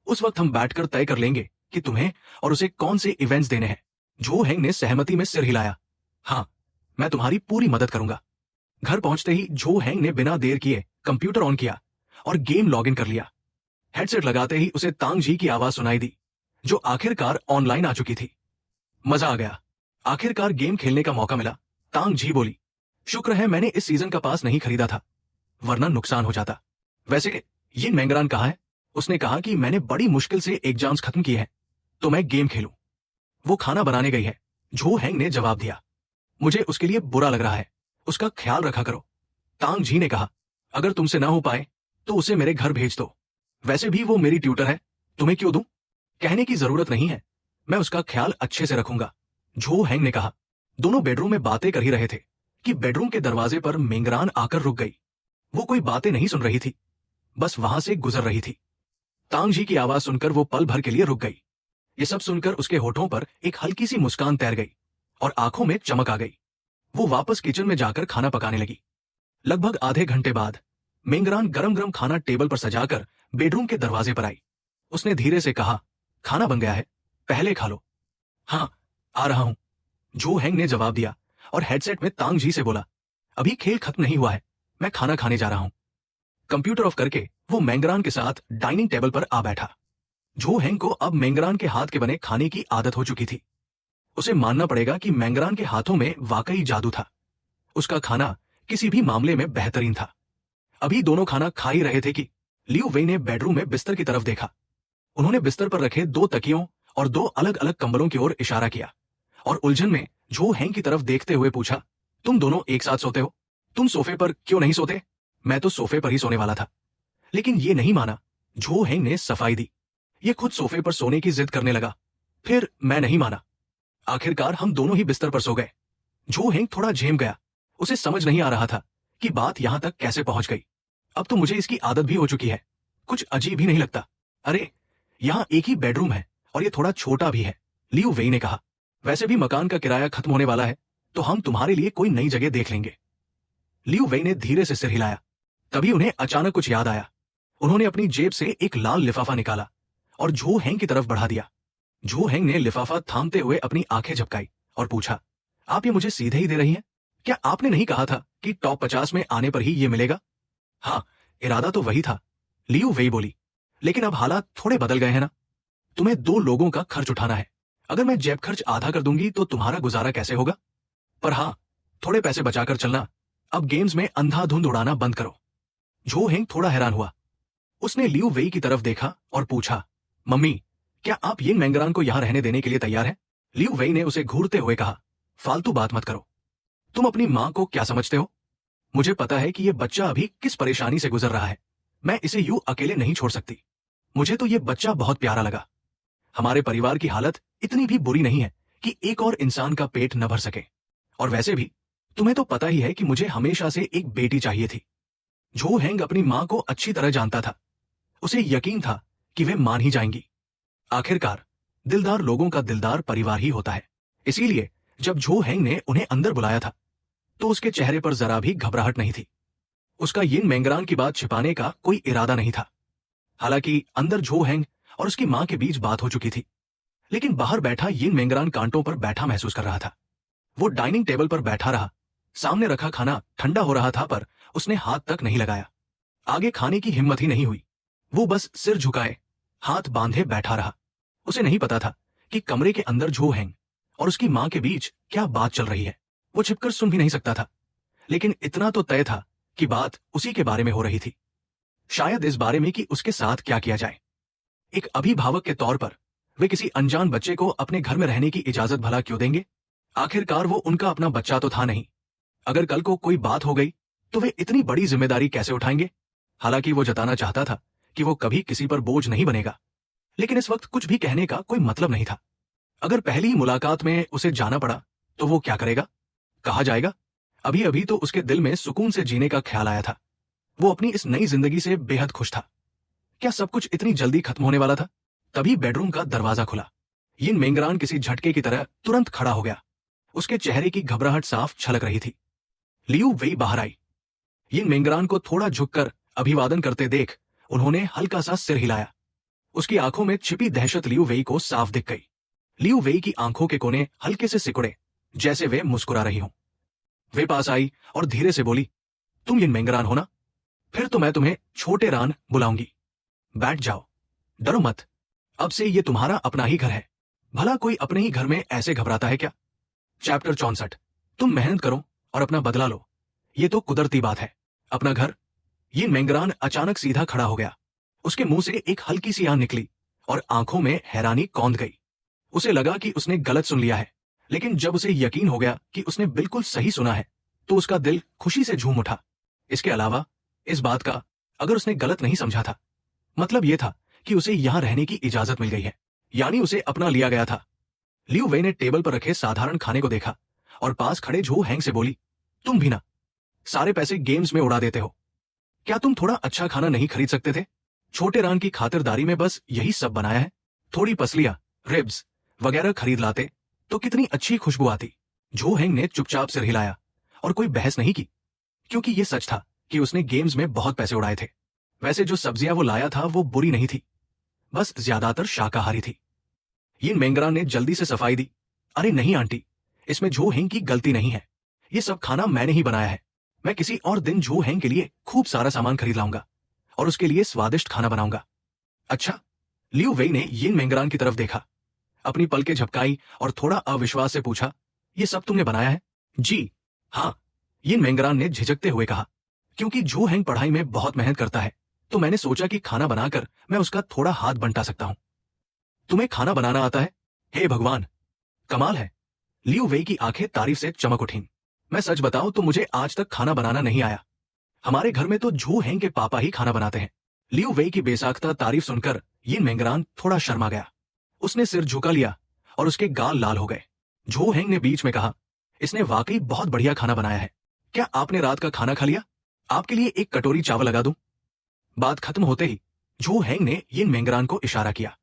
[SPEAKER 1] उस वक्त हम बैठकर तय कर लेंगे कि तुम्हें और उसे कौन से इवेंट्स देने हैं। जो हेंग ने सहमति में सिर हिलाया। हाँ, मैं तुम्हारी पूरी मदद करूंगा। घर पहुंचते ही जो हेंग ने बिना देर किए कंप्यूटर ऑन किया और गेम लॉगिन कर लिया। हेडसेट लगाते ही उसे तांग जी की आवाज सुनाई दी, जो आखिरकार ऑनलाइन आ चुकी थी। मजा आ गया, आखिरकार गेम खेलने का मौका मिला। तांग जी बोली, शुक्र है मैंने इस सीजन का पास नहीं खरीदा था, वरना नुकसान हो जाता। वैसे ये मेंगरान कहाँ है? उसने कहा कि मैंने बड़ी मुश्किल से एग्जाम्स खत्म किए हैं, तो मैं गेम खेलूं। वो खाना बनाने गई है, जो हेंग ने जवाब दिया। मुझे उसके लिए बुरा लग रहा है, उसका ख्याल रखा करो। तांग जी ने कहा, अगर तुमसे ना हो पाए तो उसे मेरे घर भेज दो। वैसे भी वो मेरी ट्यूटर है, तुम्हें क्यों दूं? कहने की जरूरत नहीं है, मैं उसका ख्याल अच्छे से रखूंगा, जो हेंग ने कहा। दोनों बेडरूम में बातें कर ही रहे थे कि बेडरूम के दरवाजे पर मेंगरान आकर रुक गई। वो कोई बातें नहीं सुन रही थी, बस वहां से गुजर रही थी। तांग जी की आवाज सुनकर वो पल भर के लिए रुक गई। ये सब सुनकर उसके होठों पर एक हल्की सी मुस्कान तैर गई और आंखों में चमक आ गई। वो वापस किचन में जाकर खाना पकाने लगी। लगभग आधे घंटे बाद मेंगरान गरम गरम खाना टेबल पर सजाकर बेडरूम के दरवाजे पर आई। उसने धीरे से कहा, खाना बन गया है, पहले खा लो। हाँ, आ रहा हूं, जो हेंग ने जवाब दिया और हेडसेट में तांग जी से बोला, अभी खेल खत्म नहीं हुआ है, मैं खाना खाने जा रहा हूं। कंप्यूटर ऑफ करके वो मेंगरान के साथ डाइनिंग टेबल पर आ बैठा। जो हेंग को अब मेंगरान के हाथ के बने खाने की आदत हो चुकी थी। उसे मानना पड़ेगा कि मेंगरान के हाथों में वाकई जादू था। उसका खाना किसी भी मामले में बेहतरीन था। अभी दोनों खाना खा ही रहे थे कि लियू वेई ने बेडरूम में बिस्तर की तरफ देखा। उन्होंने बिस्तर पर रखे 2 तकियों और 2 अलग अलग कंबलों की ओर इशारा किया और उलझन में जो हेंग की तरफ देखते हुए पूछा, तुम दोनों एक साथ सोते हो? तुम सोफे पर क्यों नहीं सोते? मैं तो सोफे पर ही सोने वाला था, लेकिन ये नहीं माना। जो हेंग ने सफाई दी। ये खुद सोफे पर सोने की जिद करने लगा, फिर मैं नहीं माना। आखिरकार हम दोनों ही बिस्तर पर सो गए। जो हेंग थोड़ा झेम गया। उसे समझ नहीं आ रहा था कि बात यहां तक कैसे पहुंच गई। अब तो मुझे इसकी आदत भी हो चुकी है, कुछ अजीब ही नहीं लगता। अरे, यहां एक ही बेडरूम है और ये थोड़ा छोटा भी है, लियू वेई ने कहा। वैसे भी मकान का किराया खत्म होने वाला है, तो हम तुम्हारे लिए कोई नई जगह देख लेंगे। लियू वेई ने धीरे से सिर हिलाया। तभी उन्हें अचानक कुछ याद आया। उन्होंने अपनी जेब से एक लाल लिफाफा निकाला और जो हेंग की तरफ बढ़ा दिया। जो हेंग ने लिफाफा थामते हुए अपनी आंखें झपकाई और पूछा, आप ये मुझे सीधे ही दे रही हैं? क्या आपने नहीं कहा था कि टॉप 50 में आने पर ही ये मिलेगा? हाँ, इरादा तो वही था, लियू वेई बोली, लेकिन अब हालात थोड़े बदल गए हैं ना। तुम्हें 2 लोगों का खर्च उठाना है। अगर मैं जेब खर्च आधा कर दूंगी तो तुम्हारा गुजारा कैसे होगा? पर हाँ, थोड़े पैसे बचाकर चलना। अब गेम्स में अंधाधुंध उड़ाना बंद करो। जो हेंग थोड़ा हैरान हुआ। उसने लियू वेई की तरफ देखा और पूछा, मम्मी, क्या आप यिन मेंगरान को यहां रहने देने के लिए तैयार हैं? लियू वेई ने उसे घूरते हुए कहा, फालतू बात मत करो। तुम अपनी मां को क्या समझते हो? मुझे पता है कि यह बच्चा अभी किस परेशानी से गुजर रहा है। मैं इसे यूं अकेले नहीं छोड़ सकती। मुझे तो यह बच्चा बहुत प्यारा लगा। हमारे परिवार की हालत इतनी भी बुरी नहीं है कि एक और इंसान का पेट न भर सके। और वैसे भी तुम्हें तो पता ही है कि मुझे हमेशा से एक बेटी चाहिए थी। जो हेंग अपनी मां को अच्छी तरह जानता था। उसे यकीन था कि वे मान ही जाएंगी। आखिरकार दिलदार लोगों का दिलदार परिवार ही होता है। इसीलिए जब जो हेंग ने उन्हें अंदर बुलाया था तो उसके चेहरे पर जरा भी घबराहट नहीं थी। उसका यिन मेंगरान की बात छिपाने का कोई इरादा नहीं था। हालांकि अंदर जो हेंग और उसकी मां के बीच बात हो चुकी थी, लेकिन बाहर बैठा यिन मेंगरान कांटों पर बैठा महसूस कर रहा था। वो डाइनिंग टेबल पर बैठा रहा। सामने रखा खाना ठंडा हो रहा था, पर उसने हाथ तक नहीं लगाया। आगे खाने की हिम्मत ही नहीं हुई। वो बस सिर झुकाए हाथ बांधे बैठा रहा। उसे नहीं पता था कि कमरे के अंदर जो हेंग और उसकी मां के बीच क्या बात चल रही है। वो छिपकर सुन भी नहीं सकता था, लेकिन इतना तो तय था कि बात उसी के बारे में हो रही थी। शायद इस बारे में कि उसके साथ क्या किया जाए। एक अभिभावक के तौर पर वे किसी अनजान बच्चे को अपने घर में रहने की इजाजत भला क्यों देंगे? आखिरकार वो उनका अपना बच्चा तो था नहीं। अगर कल को कोई बात हो गई तो वे इतनी बड़ी जिम्मेदारी कैसे उठाएंगे? हालांकि वो जताना चाहता था कि वो कभी किसी पर बोझ नहीं बनेगा, लेकिन इस वक्त कुछ भी कहने का कोई मतलब नहीं था। अगर पहली ही मुलाकात में उसे जाना पड़ा तो वो क्या करेगा? कहा जाएगा। अभी अभी तो उसके दिल में सुकून से जीने का ख्याल आया था। वो अपनी इस नई जिंदगी से बेहद खुश था। क्या सब कुछ इतनी जल्दी खत्म होने वाला था? तभी बेडरूम का दरवाजा खुला। यिन मेंगरान किसी झटके की तरह तुरंत खड़ा हो गया। उसके चेहरे की घबराहट साफ झलक रही थी। लियू वेई बाहर आई। यिन मेंगरान को थोड़ा झुककर अभिवादन करते देख उन्होंने हल्का सा सिर हिलाया। उसकी आंखों में छिपी दहशत लियू वेई को साफ दिख गई। लियू वेई की आंखों के कोने हल्के से सिकुड़े, जैसे वे मुस्कुरा रही हों। वे पास आई और धीरे से बोली, तुम यिन मेंगरान हो ना? फिर तो मैं तुम्हें छोटे रान बुलाऊंगी। बैठ जाओ, डरो मत। अब से ये तुम्हारा अपना ही घर है। भला कोई अपने ही घर में ऐसे घबराता है क्या? चैप्टर 64। तुम मेहनत करो और अपना बदला लो। ये तो कुदरती बात है। अपना घर। ये मेंगरान अचानक सीधा खड़ा हो गया। उसके मुंह से एक हल्की सी आन निकली और आंखों में हैरानी कौंध गई। उसे लगा कि उसने गलत सुन लिया है, लेकिन जब उसे यकीन हो गया कि उसने बिल्कुल सही सुना है, तो उसका दिल खुशी से झूम उठा। इसके अलावा इस बात का, अगर उसने गलत नहीं समझा था, मतलब यह था कि उसे यहां रहने की इजाजत मिल गई है, यानी उसे अपना लिया गया था। लियू वेई ने टेबल पर रखे साधारण खाने को देखा और पास खड़े झो हैंग से बोली, तुम भी ना सारे पैसे गेम्स में उड़ा देते हो। क्या तुम थोड़ा अच्छा खाना नहीं खरीद सकते थे? छोटे रान की खातिरदारी में बस यही सब बनाया है। थोड़ी पसलियां, रिब्स वगैरह खरीद लाते तो कितनी अच्छी खुशबू आती। झो हैंग ने चुपचाप सिर हिलाया और कोई बहस नहीं की, क्योंकि यह सच था कि उसने गेम्स में बहुत पैसे उड़ाए थे। वैसे जो सब्जियां वो लाया था वो बुरी नहीं थी, बस ज्यादातर शाकाहारी थी। यिन मेंगरान ने जल्दी से सफाई दी। अरे नहीं आंटी, इसमें झो हैंग की गलती नहीं है। ये सब खाना मैंने ही बनाया है। मैं किसी और दिन झो हैंग के लिए खूब सारा सामान खरीद लाऊंगा और उसके लिए स्वादिष्ट खाना बनाऊंगा। अच्छा। लियू वेई ने यिन मेंगरान की तरफ देखा, अपनी पलकें झपकाई और थोड़ा अविश्वास से पूछा, ये सब तुमने बनाया है? जी हाँ, यिन मेंगरान ने झिझकते हुए कहा। क्योंकि झो हैंग पढ़ाई में बहुत मेहनत करता है, तो मैंने सोचा कि खाना बनाकर मैं उसका थोड़ा हाथ बंटा सकता हूं। तुम्हें खाना बनाना आता है? हे भगवान, कमाल है। लियू वेई की आंखें तारीफ से चमक उठीं। मैं सच बताऊं तो मुझे आज तक खाना बनाना नहीं आया। हमारे घर में तो झो हैंग के पापा ही खाना बनाते हैं। लियू वेई की बेसाख्ता तारीफ सुनकर यिन मेंगरान थोड़ा शर्मा गया। उसने सिर झुका लिया और उसके गाल लाल हो गए। झो हैंग ने बीच में कहा, इसने वाकई बहुत बढ़िया खाना बनाया है। क्या आपने रात का खाना खा लिया? आपके लिए एक कटोरी चावल लगा दूं? बात खत्म होते ही झो हैंग ने यिन मेंगरान को इशारा किया।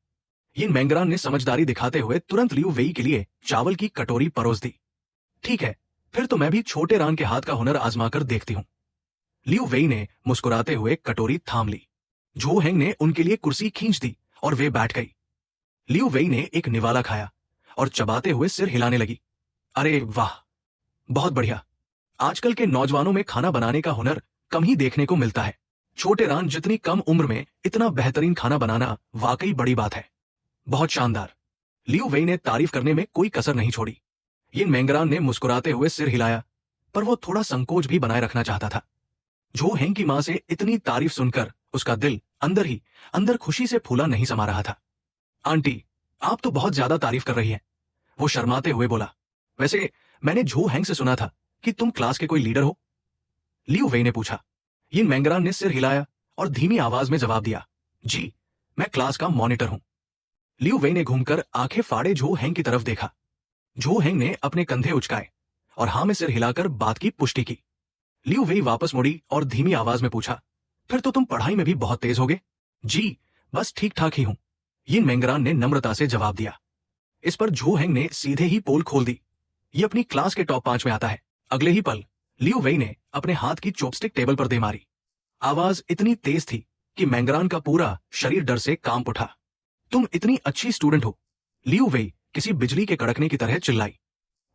[SPEAKER 1] यिन मेंगरान ने समझदारी दिखाते हुए तुरंत लियू वेई के लिए चावल की कटोरी परोस दी। ठीक है, फिर तो मैं भी छोटे रान के हाथ का हुनर आजमाकर देखती हूं। लियू वेई ने मुस्कुराते हुए कटोरी थाम ली। झो हैंग ने उनके लिए कुर्सी खींच दी और वे बैठ गई। लियू वेई ने एक निवाला खाया और चबाते हुए सिर हिलाने लगी। अरे वाह, बहुत बढ़िया। आजकल के नौजवानों में खाना बनाने का हुनर कम ही देखने को मिलता है। छोटे रान जितनी कम उम्र में इतना बेहतरीन खाना बनाना वाकई बड़ी बात है। बहुत शानदार। लियू वेई ने तारीफ करने में कोई कसर नहीं छोड़ी। यिन मेंगरान ने मुस्कुराते हुए सिर हिलाया, पर वो थोड़ा संकोच भी बनाए रखना चाहता था। झो हैंग की मां से इतनी तारीफ सुनकर उसका दिल अंदर ही अंदर खुशी से फूला नहीं समा रहा था। आंटी, आप तो बहुत ज्यादा तारीफ कर रही हैं। वो शर्माते हुए बोला। वैसे मैंने झो हैंग से सुना था कि तुम क्लास के कोई लीडर हो? लियू वेई ने पूछा। यिन मेंगरान ने सिर हिलाया और धीमी आवाज में जवाब दिया, जी, मैं क्लास का मॉनिटर हूं। लियू वेई ने घूमकर आंखें फाड़े झो हैंग की तरफ देखा। झो हैंग ने अपने कंधे उचकाए और हां में सिर हिलाकर बात की पुष्टि की। लियू वेई वापस मुड़ी और धीमी आवाज में पूछा, फिर तो तुम पढ़ाई में भी बहुत तेज होगे? जी, बस ठीक ठाक ही हूं, यिन मेंगरान ने नम्रता से जवाब दिया। इस पर झो हैंग ने सीधे ही पोल खोल दी। ये अपनी क्लास के टॉप 5 में आता है। अगले ही पल लियू वेई ने अपने हाथ की चॉपस्टिक टेबल पर दे मारी। आवाज इतनी तेज थी कि मेंगरान का पूरा शरीर डर से कांप उठा। तुम इतनी अच्छी स्टूडेंट हो, लियू वेई किसी बिजली के कड़कने की तरह चिल्लाई।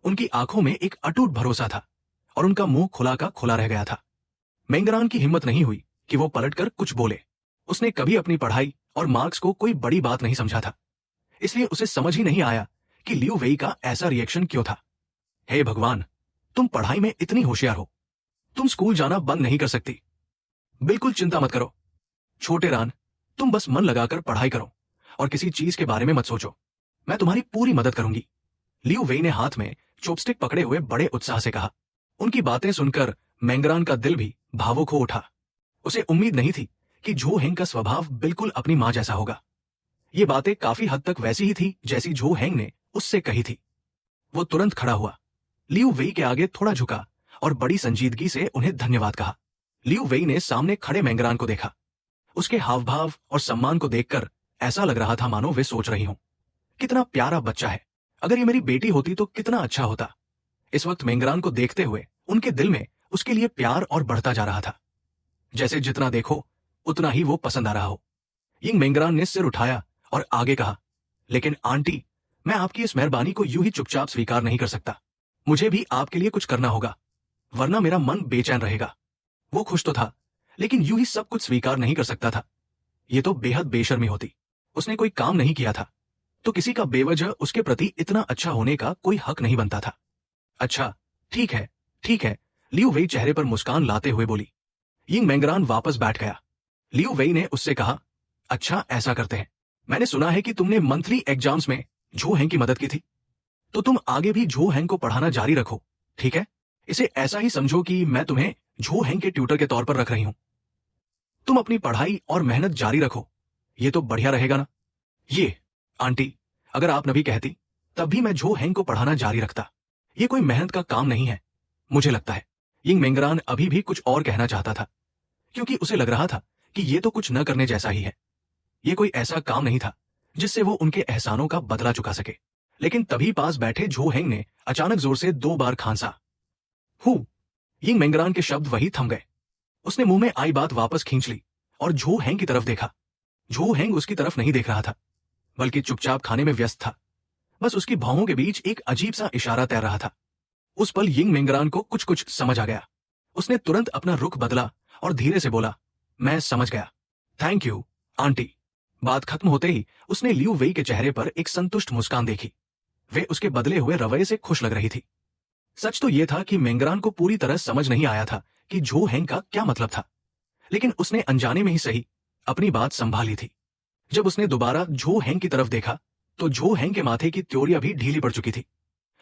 [SPEAKER 1] उनकी आंखों में एक अटूट भरोसा था और उनका मुंह खुला का खुला रह गया था। मेंगरान की हिम्मत नहीं हुई कि वो पलटकर कुछ बोले। उसने कभी अपनी पढ़ाई और मार्क्स को कोई बड़ी बात नहीं समझा था, इसलिए उसे समझ ही नहीं आया कि लियू वेई का ऐसा रिएक्शन क्यों था। हे भगवान, तुम पढ़ाई में इतनी होशियार हो, तुम स्कूल जाना बंद नहीं कर सकती। बिल्कुल चिंता मत करो छोटे रान, तुम बस मन लगाकर पढ़ाई करो और किसी चीज के बारे में मत सोचो। मैं तुम्हारी पूरी मदद करूंगी। लियू वेई ने हाथ में चॉपस्टिक पकड़े हुए बड़े उत्साह से कहा। उनकी बातें सुनकर मेंगरान का दिल भी भावुक हो उठा। उसे उम्मीद नहीं थी कि झो हैंग का स्वभाव बिल्कुल अपनी मां जैसा होगा। ये बातें काफी हद तक वैसी ही थी जैसी झो हैंग ने उससे कही थी। वो तुरंत खड़ा हुआ, लियू वेई के आगे थोड़ा झुका और बड़ी संजीदगी से उन्हें धन्यवाद कहा। लियू वेई ने सामने खड़े मेंगरान को देखा। उसके हाव भाव और सम्मान को देखकर ऐसा लग रहा था मानो वे सोच रही हों, कितना प्यारा बच्चा है, अगर ये मेरी बेटी होती तो कितना अच्छा होता। इस वक्त मेंगरान को देखते हुए उनके दिल में उसके लिए प्यार और बढ़ता जा रहा था, जैसे जितना देखो उतना ही वो पसंद आ रहा हो। यिंग मेंगरान ने सिर उठाया और आगे कहा, लेकिन आंटी, मैं आपकी इस मेहरबानी को यूं ही चुपचाप स्वीकार नहीं कर सकता। मुझे भी आपके लिए कुछ करना होगा, वरना मेरा मन बेचैन रहेगा। वो खुश तो था, लेकिन यूं ही सब कुछ स्वीकार नहीं कर सकता था। ये तो बेहद बेशर्मी होती। उसने कोई काम नहीं किया था, तो किसी का बेवजह उसके प्रति इतना अच्छा होने का कोई हक नहीं बनता था। अच्छा, ठीक है, ठीक है, लियू वेई चेहरे पर मुस्कान लाते हुए बोली। यिंग मेंगरान वापस बैठ गया। लियू वेई ने उससे कहा, अच्छा ऐसा करते हैं, मैंने सुना है कि तुमने मंथली एग्जाम्स में झो हेंग की मदद की थी, तो तुम आगे भी झो हेंग को पढ़ाना जारी रखो, ठीक है? इसे ऐसा ही समझो कि मैं तुम्हें झो हेंग के ट्यूटर के तौर पर रख रही हूं। तुम अपनी पढ़ाई और मेहनत जारी रखो, ये तो बढ़िया रहेगा ना? ये, आंटी, अगर आप न भी कहती तब भी मैं झो हेंग को पढ़ाना जारी रखता। ये कोई मेहनत का काम नहीं है, मुझे लगता है। यिंग मेंगरान अभी भी कुछ और कहना चाहता था, क्योंकि उसे लग रहा था कि ये तो कुछ न करने जैसा ही है। ये कोई ऐसा काम नहीं था जिससे वो उनके एहसानों का बदला चुका सके। लेकिन तभी पास बैठे झो हेंग ने अचानक जोर से 2 बार खांसा। हु! यिंग मेंगरान के शब्द वही थम गए। उसने मुंह में आई बात वापस खींच ली और झो हेंग की तरफ देखा। झो हेंग उसकी तरफ नहीं देख रहा था, बल्कि चुपचाप खाने में व्यस्त था। बस उसकी भौहों के बीच एक अजीब सा इशारा तैर रहा था। उस पल यिंग मेंगरान को कुछ कुछ समझ आ गया। उसने तुरंत अपना रुख बदला और धीरे से बोला, मैं समझ गया, थैंक यू, आंटी। बात खत्म होते ही उसने लियू वेई के चेहरे पर एक संतुष्ट मुस्कान देखी। वे उसके बदले हुए रवैये से खुश लग रही थी। सच तो यह था कि मेंगरान को पूरी तरह समझ नहीं आया था कि झो हेंग का क्या मतलब था, लेकिन उसने अनजाने में ही सही अपनी बात संभाली थी। जब उसने दोबारा झो हेंग की तरफ देखा तो झो हेंग के माथे की त्योरियां भी ढीली पड़ चुकी थी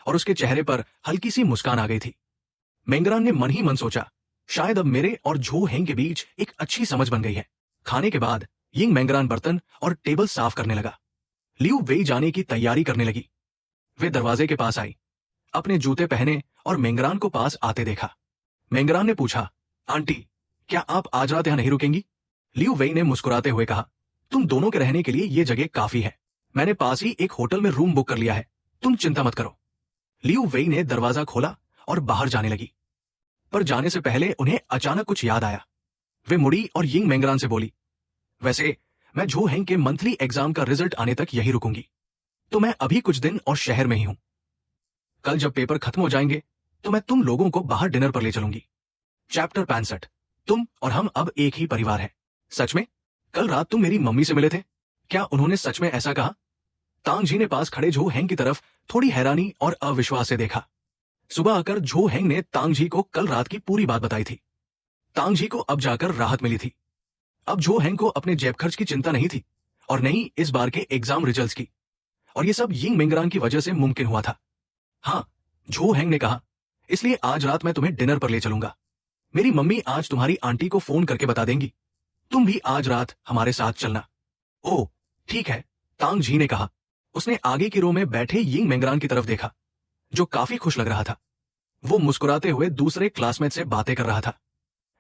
[SPEAKER 1] और उसके चेहरे पर हल्की सी मुस्कान आ गई थी। मेंगरान ने मन ही मन सोचा, शायद अब मेरे और झो हेंग के बीच एक अच्छी समझ बन गई है। खाने के बाद यिंग मेंगरान बर्तन और टेबल साफ करने लगा। लियू वेई जाने की तैयारी करने लगी। वे दरवाजे के पास आई, अपने जूते पहने और मेंगरान को पास आते देखा। मेंगरान ने पूछा, आंटी, क्या आप आज रात यहां नहीं रुकेंगी? लियू वेई ने मुस्कुराते हुए कहा, तुम दोनों के रहने के लिए ये जगह काफी है। मैंने पास ही एक होटल में रूम बुक कर लिया है, तुम चिंता मत करो। लियू वेई ने दरवाजा खोला और बाहर जाने लगी, पर जाने से पहले उन्हें अचानक कुछ याद आया। वे मुड़ी और यिंग मेंगरान से बोली, वैसे मैं झो हेंग के मंथली एग्जाम का रिजल्ट आने तक यही रुकूंगी, तो मैं अभी कुछ दिन और शहर में ही हूं। कल जब पेपर खत्म हो जाएंगे तो मैं तुम लोगों को बाहर डिनर पर ले चलूंगी। चैप्टर 65, तुम और हम अब एक ही परिवार हैं। सच में? कल रात तुम मेरी मम्मी से मिले थे? क्या उन्होंने सच में ऐसा कहा? तांगजी ने पास खड़े झो हेंग की तरफ थोड़ी हैरानी और अविश्वास से देखा। सुबह आकर झो हेंग ने तांगजी को कल रात की पूरी बात बताई थी। तांगजी को अब जाकर राहत मिली थी। अब झो हेंग को अपने जेब खर्च की चिंता नहीं थी और नहीं इस बार के एग्जाम रिजल्ट्स की, और ये सब यिंग मेंगरान की वजह से मुमकिन हुआ था। हाँ, झो हेंग ने कहा, इसलिए आज रात मैं तुम्हें डिनर पर ले चलूंगा। मेरी मम्मी आज तुम्हारी आंटी को फोन करके बता देंगी। तुम भी आज रात हमारे साथ चलना। ओह, ठीक है, तांगजी ने कहा। उसने आगे की रो में बैठे यिंग मेंगरान की तरफ देखा, जो काफी खुश लग रहा था। वो मुस्कुराते हुए दूसरे क्लासमेट से बातें कर रहा था।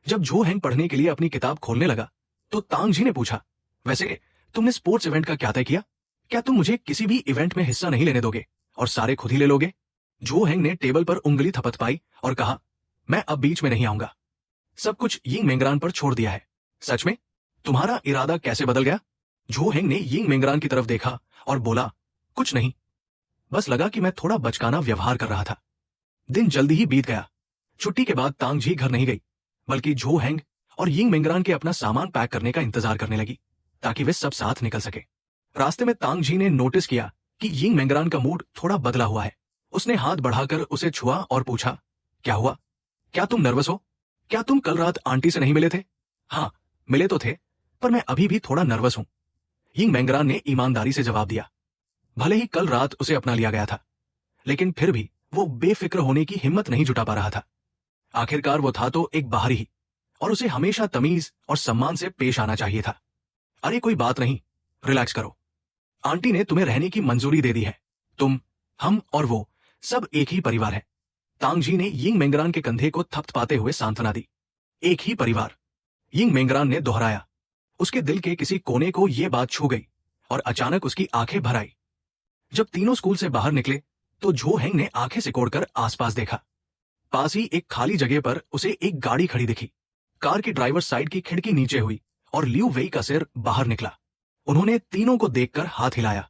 [SPEAKER 1] जब झो हेंग पढ़ने के लिए अपनी किताब खोलने लगा तो तांगजी ने पूछा, वैसे तुमने स्पोर्ट्स इवेंट का क्या तय किया? क्या तुम मुझे किसी भी इवेंट में हिस्सा नहीं लेने दोगे और सारे खुद ही ले लोगे? झो हेंग ने टेबल पर उंगली थपथपाई और कहा, मैं अब बीच में नहीं आऊंगा। सब कुछ यिंग मेंगरान पर छोड़ दिया है। सच में? तुम्हारा इरादा कैसे बदल गया? झो हेंग ने यिंग मेंगरान की तरफ देखा और बोला, कुछ नहीं, बस लगा कि मैं थोड़ा बचकाना व्यवहार कर रहा था। दिन जल्दी ही बीत गया। छुट्टी के बाद तांगजी घर नहीं गई, बल्कि झो हेंग और यिंग मेंगरान के अपना सामान पैक करने का इंतजार करने लगी ताकि वे सब साथ निकल सके। रास्ते में तांगजी ने नोटिस किया कि यिंग मेंगरान का मूड थोड़ा बदला हुआ है। उसने हाथ बढ़ाकर उसे छुआ और पूछा, क्या हुआ? क्या तुम नर्वस हो? क्या तुम कल रात आंटी से नहीं मिले थे? हाँ, मिले तो थे, पर मैं अभी भी थोड़ा नर्वस हूं, यिंग मेंगरान ने ईमानदारी से जवाब दिया। भले ही कल रात उसे अपना लिया गया था, लेकिन फिर भी वो बेफिक्र होने की हिम्मत नहीं जुटा पा रहा था। आखिरकार वो था तो एक बाहरी ही, और उसे हमेशा तमीज और सम्मान से पेश आना चाहिए था। अरे कोई बात नहीं, रिलैक्स करो, आंटी ने तुम्हें रहने की मंजूरी दे दी है। तुम, हम और वो सब एक ही परिवार है। तांग जी ने यिंग मेंगरान के कंधे को थपथपाते हुए सांत्वना दी। एक ही परिवार, यिंग मेंगरान ने दोहराया। उसके दिल के किसी कोने को यह बात छू गई और अचानक उसकी आंखें भर आई। जब तीनों स्कूल से बाहर निकले तो झो हेंग ने आंखें सिकोड़कर आसपास देखा। पास ही एक खाली जगह पर उसे एक गाड़ी खड़ी दिखी। कार की ड्राइवर साइड की खिड़की नीचे हुई और लियू वेई का सिर बाहर निकला। उन्होंने तीनों को देखकर हाथ हिलाया।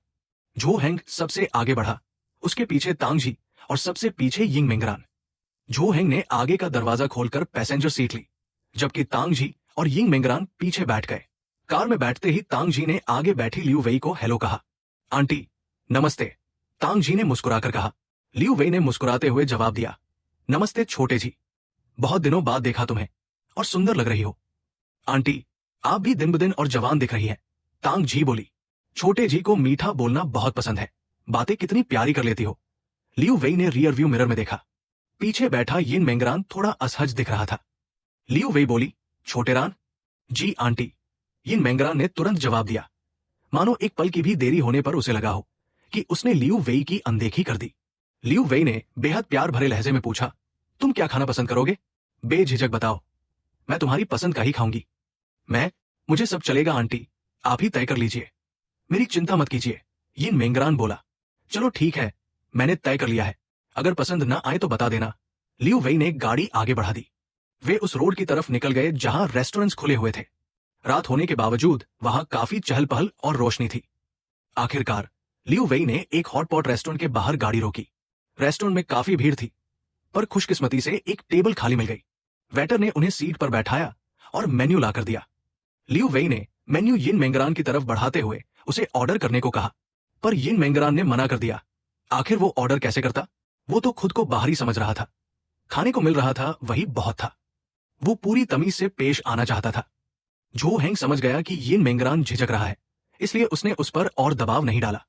[SPEAKER 1] झो हेंग सबसे आगे बढ़ा, उसके पीछे तांग जी और सबसे पीछे यिंग मेंगरान। झो हेंग ने आगे का दरवाजा खोलकर पैसेंजर सीट ली, जबकि तांग जी और यिंग मेंगरान पीछे बैठ गए। कार में बैठते ही तांग जी ने आगे बैठी लियू वेई को हेलो कहा। आंटी, नमस्ते, तांग जी ने मुस्कुराकर कहा। लियू वेई ने मुस्कुराते हुए जवाब दिया, नमस्ते छोटे जी, बहुत दिनों बाद देखा तुम्हें और सुंदर लग रही हो। आंटी, आप भी दिन ब दिन और जवान दिख रही हैं, तांग जी बोली। छोटे जी को मीठा बोलना बहुत पसंद है, बातें कितनी प्यारी कर लेती हो। लियू वेई ने रियर व्यू मिरर में देखा। पीछे बैठा यिंग मेंगरान थोड़ा असहज दिख रहा था। लियू वेई बोली, छोटे रान। जी आंटी, यिंग मेंगरान ने तुरंत जवाब दिया, मानो एक पल की भी देरी होने पर उसे लगा हो कि उसने लियू वेई की अनदेखी कर दी। लियू वेई ने बेहद प्यार भरे लहजे में पूछा, तुम क्या खाना पसंद करोगे? बेझिझक बताओ, मैं तुम्हारी पसंद का ही खाऊंगी। मुझे सब चलेगा आंटी, आप ही तय कर लीजिए, मेरी चिंता मत कीजिए, यिंग मेंगरान बोला। चलो ठीक है, मैंने तय कर लिया है, अगर पसंद न आए तो बता देना। लियू वेई ने गाड़ी आगे बढ़ा दी। वे उस रोड की तरफ निकल गए जहां रेस्टोरेंट्स खुले हुए थे। रात होने के बावजूद वहां काफी चहल पहल और रोशनी थी। आखिरकार लियू वेई ने एक हॉटपॉट रेस्टोरेंट के बाहर गाड़ी रोकी। रेस्टोरेंट में काफी भीड़ थी, पर खुशकिस्मती से एक टेबल खाली मिल गई। वेटर ने उन्हें सीट पर बैठाया और मेन्यू लाकर दिया। लियू वेई ने मेन्यू यिंग मेंगरान की तरफ बढ़ाते हुए उसे ऑर्डर करने को कहा, पर यिंग मेंगरान ने मना कर दिया। आखिर वो ऑर्डर कैसे करता? वो तो खुद को बाहरी समझ रहा था। खाने को मिल रहा था वही बहुत था। वो पूरी तमीज से पेश आना चाहता था। झो हेंग समझ गया कि यिंग मेंगरान झिझक रहा है, इसलिए उसने उस पर और दबाव नहीं डाला।